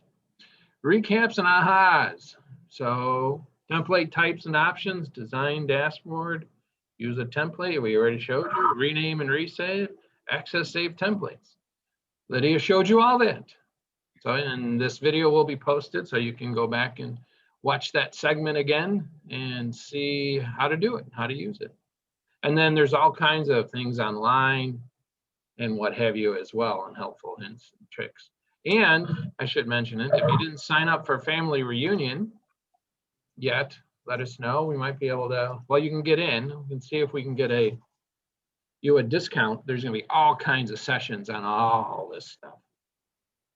Recaps and ahas. So template types and options, design dashboard, use a template. We already showed you. Rename and resave, access saved templates. Lydia showed you all that. So, and this video will be posted so you can go back and watch that segment again and see how to do it, how to use it. And then there's all kinds of things online and what have you as well, and helpful hints and tricks. And I should mention it, if you didn't sign up for Family Reunion yet, let us know. We might be able to, well, you can get in. We can see if we can get you a discount. There's gonna be all kinds of sessions on all this stuff.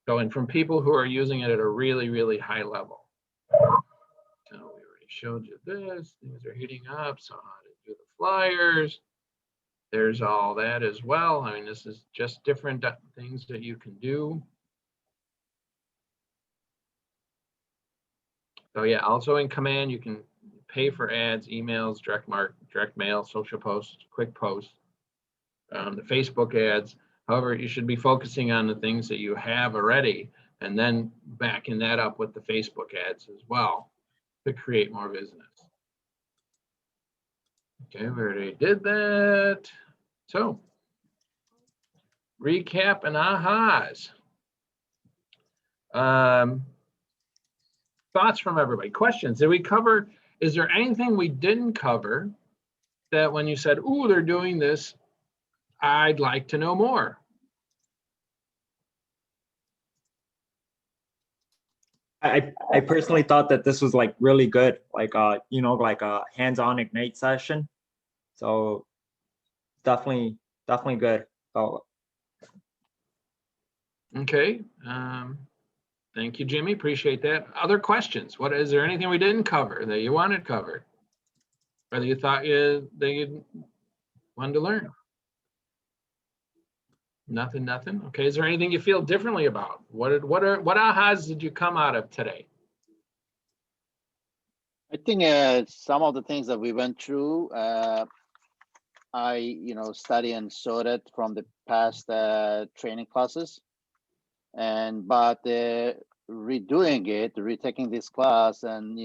So, and from people who are using it at a really, really high level. So we already showed you this. Things are heating up, so how to do the flyers. There's all that as well. I mean, this is just different things that you can do. So yeah, also in command, you can pay for ads, emails, direct mail, social posts, quick posts, the Facebook ads. However, you should be focusing on the things that you have already and then backing that up with the Facebook ads as well to create more business. Okay, we already did that. So, recap and ahas. Thoughts from everybody, questions, did we cover, is there anything we didn't cover that when you said, ooh, they're doing this, I'd like to know more? I personally thought that this was like really good, like like a hands-on Ignite session. So definitely good. So Okay, thank you, Jimmy, appreciate that. Other questions? What, is there anything we didn't cover that you wanted covered? Or that you thought that you wanted to learn? Nothing. Okay, is there anything you feel differently about? What ahas did you come out of today? I think some of the things that we went through, I study and saw that from the past training classes, but redoing it, retaking this class, and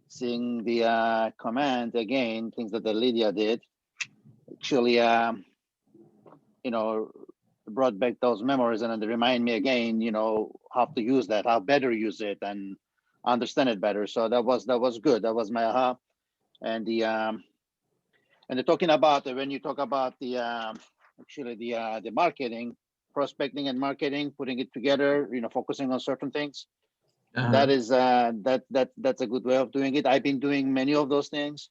seeing the command again, things that the Lydia did, actually brought back those memories, and then they remind me again, how to use that, how better use it, and understand it better. So that was good. That was my aha. And the talking about, when you talk about the actually the marketing, prospecting and marketing, putting it together, focusing on certain things. That is that's a good way of doing it. I've been doing many of those things,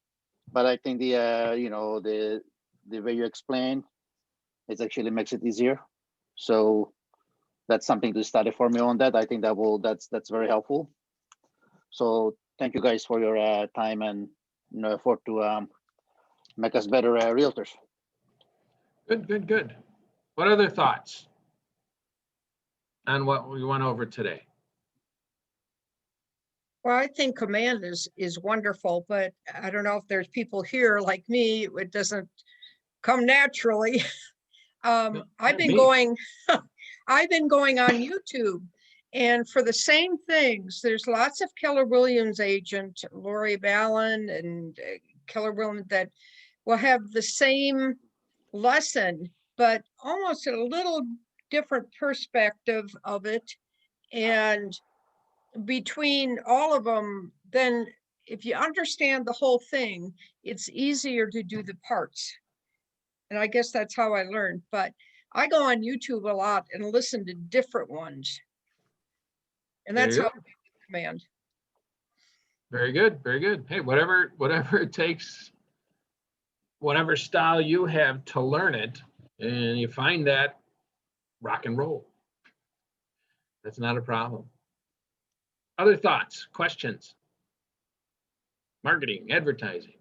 but I think the way you explain, it actually makes it easier. So that's something to study for me on that. I think that's very helpful. So thank you guys for your time and effort to make us better realtors. Good. What other thoughts on what we went over today? Well, I think command is wonderful, but I don't know if there's people here like me, it doesn't come naturally. I've been going on YouTube, and for the same things, there's lots of Keller Williams agent, Lori Ballin and Keller Williams, that will have the same lesson, but almost a little different perspective of it. And between all of them, then if you understand the whole thing, it's easier to do the parts. And I guess that's how I learned. But I go on YouTube a lot and listen to different ones. And that's how I do command. Very good. Hey, whatever it takes, whatever style you have to learn it, and you find that, rock and roll. That's not a problem. Other thoughts, questions? Marketing, advertising,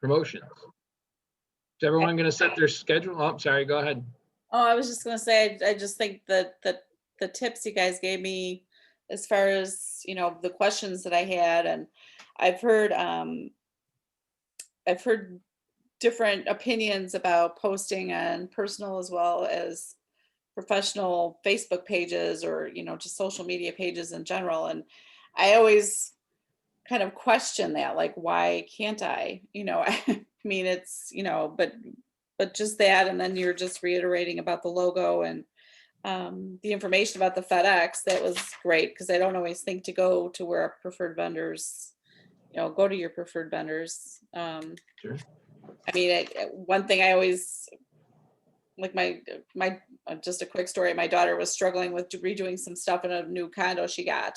promotions. Is everyone going to set their schedule? Oh, sorry, go ahead. Oh, I was just going to say, I just think that the tips you guys gave me as far as, the questions that I had, and I've heard different opinions about posting on personal as well as professional Facebook pages, or, just social media pages in general. And I always kind of question that, like, why can't I, I mean, it's, but just that. And then you're just reiterating about the logo and the information about the FedEx. That was great, because I don't always think to go to where our preferred vendors, go to your preferred vendors. Sure. I mean, one thing I always, like my just a quick story, my daughter was struggling with redoing some stuff in a new condo she got.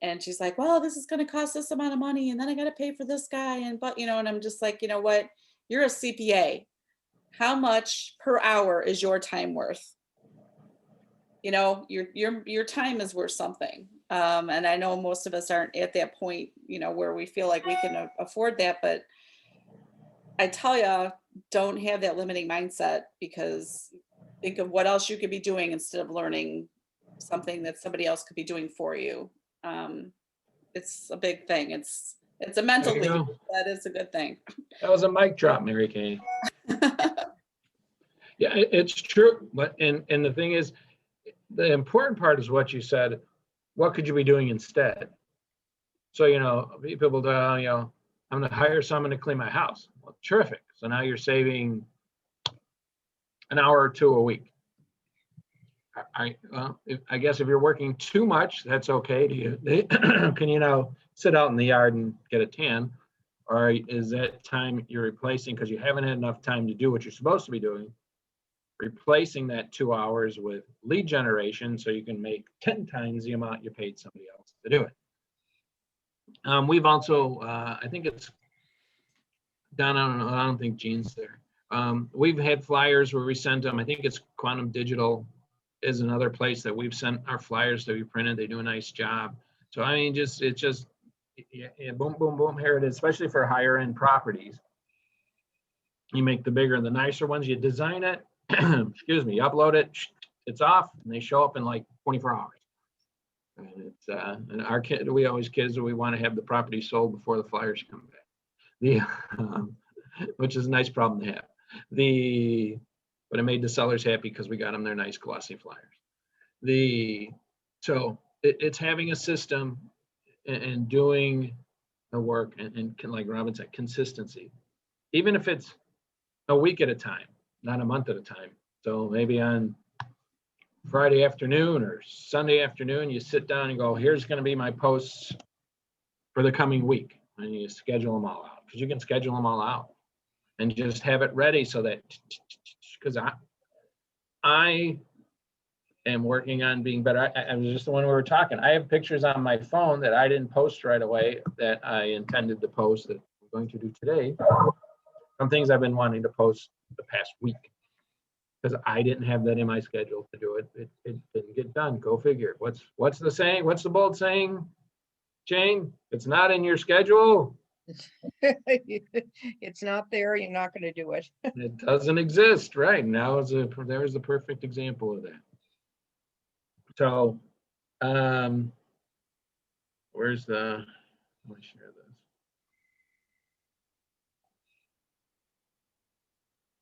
And she's like, well, this is going to cost this amount of money, and then I got to pay for this guy. And, and I'm just like, you know what, you're a CPA. How much per hour is your time worth? Your time is worth something. And I know most of us aren't at that point, where we feel like we can afford that, but I tell you, don't have that limiting mindset, because think of what else you could be doing instead of learning something that somebody else could be doing for you. It's a big thing. It's a mental thing. That is a good thing. That was a mic drop, Mary Kay. Yeah, it's true. But and the thing is, the important part is what you said. What could you be doing instead? So, people do, I'm going to hire someone to clean my house. Well, terrific. So now you're saving an hour or two a week. I guess if you're working too much, that's okay. Can you now sit out in the yard and get a tan? Or is that time you're replacing because you haven't had enough time to do what you're supposed to be doing? Replacing that 2 hours with lead generation so you can make 10 times the amount you paid somebody else to do it. We've also, I think it's down, I don't think Gene's there. We've had flyers where we sent them. I think it's Quantum Digital is another place that we've sent our flyers to be printed. They do a nice job. So I mean, it's just yeah, boom, boom, boom. Here it is, especially for higher end properties. You make the bigger and the nicer ones. You design it. Excuse me. You upload it. It's off, and they show up in like 24 hours. And it's and our kid. We always kids. We want to have the property sold before the flyers come back. Which is a nice problem to have. But it made the sellers happy because we got them their nice glossy flyers. So it's having a system and doing the work and like Robin said, consistency. Even if it's a week at a time, not a month at a time. So maybe on Friday afternoon or Sunday afternoon, you sit down and go, here's going to be my posts for the coming week. And you schedule them all out because you can schedule them all out and just have it ready so that, because I am working on being better. I was just the one we were talking. I have pictures on my phone that I didn't post right away that I intended to post that I'm going to do today. Some things I've been wanting to post the past week because I didn't have that in my schedule to do it. It didn't get done. Go figure. What's the saying? What's the bold saying, Jane? It's not in your schedule. It's not there, you're not going to do it. It doesn't exist, right? Now there's the perfect example of that. So, where's the? Let me share this.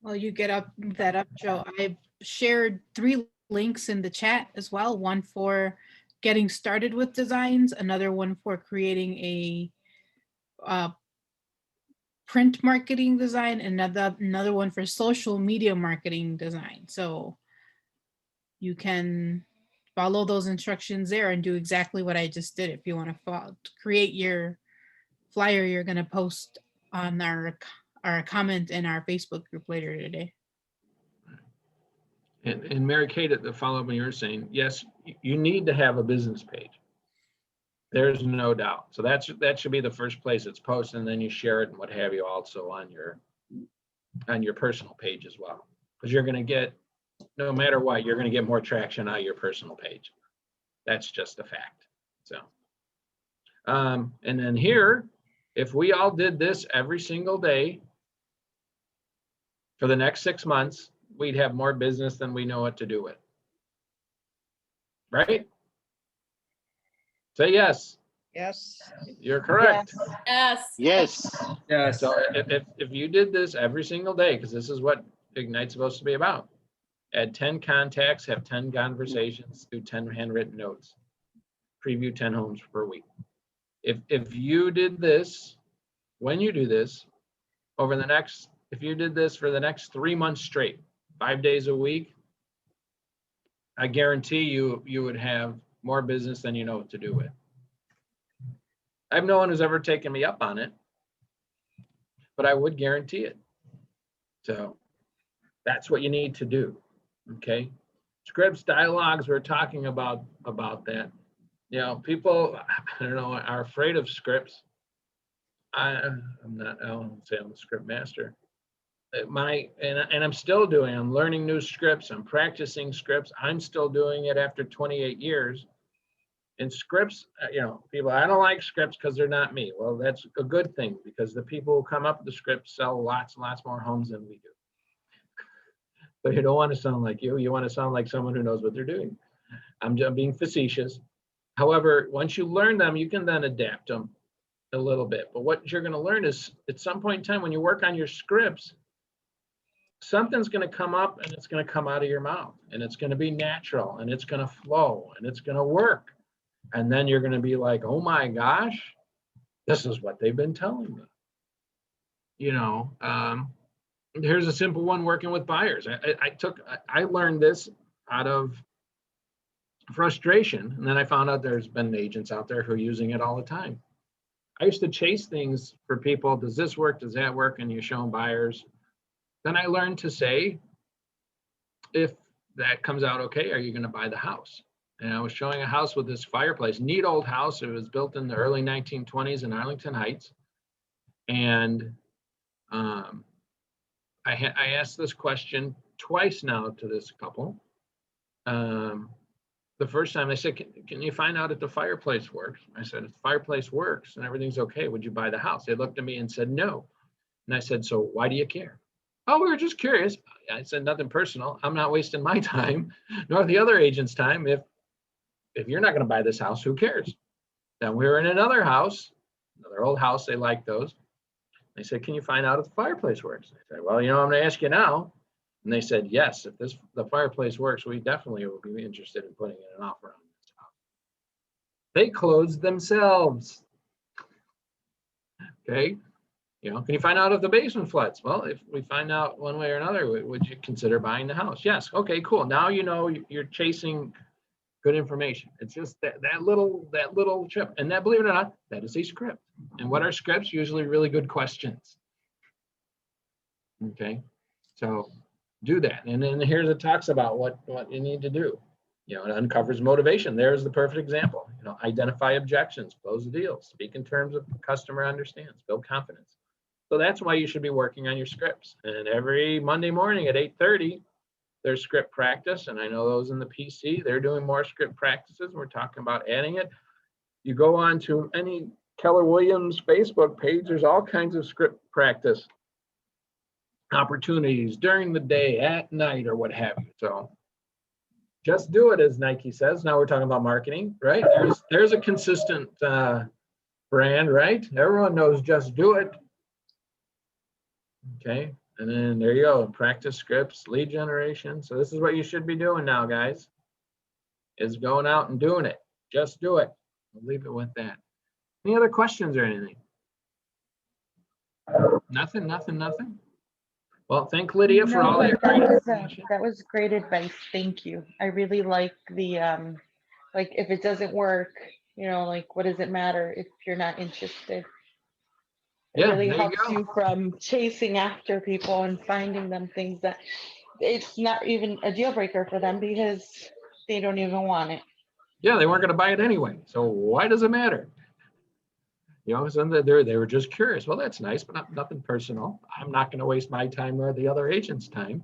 Well, you get that up, Joe. I've shared 3 links in the chat as well. One for getting started with designs, another one for creating a print marketing design, and another one for social media marketing design. So you can follow those instructions there and do exactly what I just did. If you want to create your flyer, you're going to post on our comment in our Facebook group later today. And Mary Kate, to follow up on you're saying, yes, you need to have a business page. There's no doubt. So that should be the first place it's posted, and then you share it and what have you also on your personal page as well. Because you're going to get, no matter what, you're going to get more traction on your personal page. That's just a fact. So, and then here, if we all did this every single day for the next 6 months, we'd have more business than we know what to do with. Right? Say yes. Yes. You're correct. Yes. Yes. Yes. So if you did this every single day, because this is what Ignite's supposed to be about, add 10 contacts, have 10 conversations, do 10 handwritten notes, preview 10 homes per week. If you did this, when you do this, if you did this for the next 3 months straight, 5 days a week, I guarantee you would have more business than you know what to do with. I have no one who's ever taken me up on it, but I would guarantee it. So that's what you need to do. Okay. Scripts, dialogues, we're talking about that. You know, people, I don't know, are afraid of scripts. I won't say I'm a script master. And I'm still doing, I'm learning new scripts, I'm practicing scripts. I'm still doing it after 28 years. And scripts, you know, people, I don't like scripts because they're not me. Well, that's a good thing because the people who come up with the scripts sell lots and lots more homes than we do. But you don't want to sound like you. You want to sound like someone who knows what they're doing. I'm just being facetious. However, once you learn them, you can then adapt them a little bit. But what you're going to learn is at some point in time, when you work on your scripts, something's going to come up and it's going to come out of your mouth and it's going to be natural and it's going to flow and it's going to work. And then you're going to be like, oh my gosh, this is what they've been telling me. You know, here's a simple one working with buyers. I learned this out of frustration. And then I found out there's been agents out there who are using it all the time. I used to chase things for people. Does this work? Does that work? And you show them buyers. Then I learned to say, if that comes out okay, are you going to buy the house? And I was showing a house with this fireplace, neat old house. It was built in the early 1920s in Arlington Heights. And I asked this question twice now to this couple. The first time they said, can you find out if the fireplace works? I said, if the fireplace works and everything's okay, would you buy the house? They looked at me and said, no. And I said, so why do you care? Oh, we were just curious. I said, nothing personal. I'm not wasting my time, nor the other agent's time. If you're not going to buy this house, who cares? Then we were in another house, another old house. They liked those. They said, can you find out if the fireplace works? I said, well, I'm going to ask you now. And they said, yes, if the fireplace works, we definitely will be interested in putting in an offer on this house. They closed themselves. Okay. Can you find out if the basement floods? Well, if we find out one way or another, would you consider buying the house? Yes. Okay, cool. Now you're chasing good information. It's just that little chip. And that, believe it or not, that is a script. And what are scripts? Usually really good questions. Okay. So do that. And then here's it talks about what you need to do. It uncovers motivation. There's the perfect example. Identify objections, close the deal, speak in terms of the customer understands, build confidence. So that's why you should be working on your scripts. And every Monday morning at 8:30, there's script practice. And I know those in the PC, they're doing more script practices. We're talking about adding it. You go on to any Keller Williams Facebook page, there's all kinds of script practice opportunities during the day, at night, or what have you. So just do it, as Nike says. Now we're talking about marketing, right? There's a consistent brand, right? Everyone knows just do it. Okay, and then there you go. Practice scripts, lead generation. So this is what you should be doing now, guys, is going out and doing it. Just do it. We'll leave it with that. Any other questions or anything? Nothing. Well, thank Lydia for all your great information. That was great advice. Thank you. I really like the, like, if it doesn't work, like, what does it matter if you're not interested? It really helps you from chasing after people and finding them things that it's not even a deal breaker for them because they don't even want it. Yeah, they weren't going to buy it anyway. So why does it matter? So they were just curious. Well, that's nice, but nothing personal. I'm not going to waste my time or the other agent's time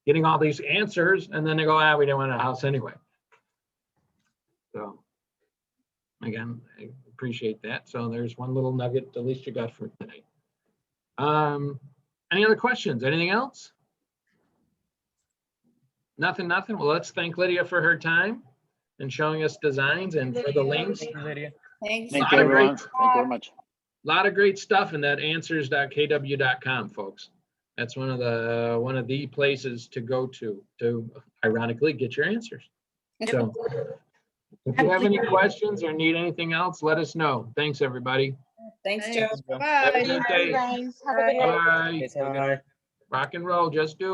getting all these answers. And then they go, we didn't want a house anyway. So again, I appreciate that. So there's one little nugget at least you got for tonight. Any other questions? Anything else? Nothing. Well, let's thank Lydia for her time and showing us designs and for the links. Lydia. Thanks. Thank you, everyone. Thank you very much. A lot of great stuff in that answers.kw.com, folks. That's one of the places to go to ironically get your answers. So if you have any questions or need anything else, let us know. Thanks, everybody. Thanks, Joe. Have a good day. Guys, have a good day. Bye. Rock and roll. Just do it.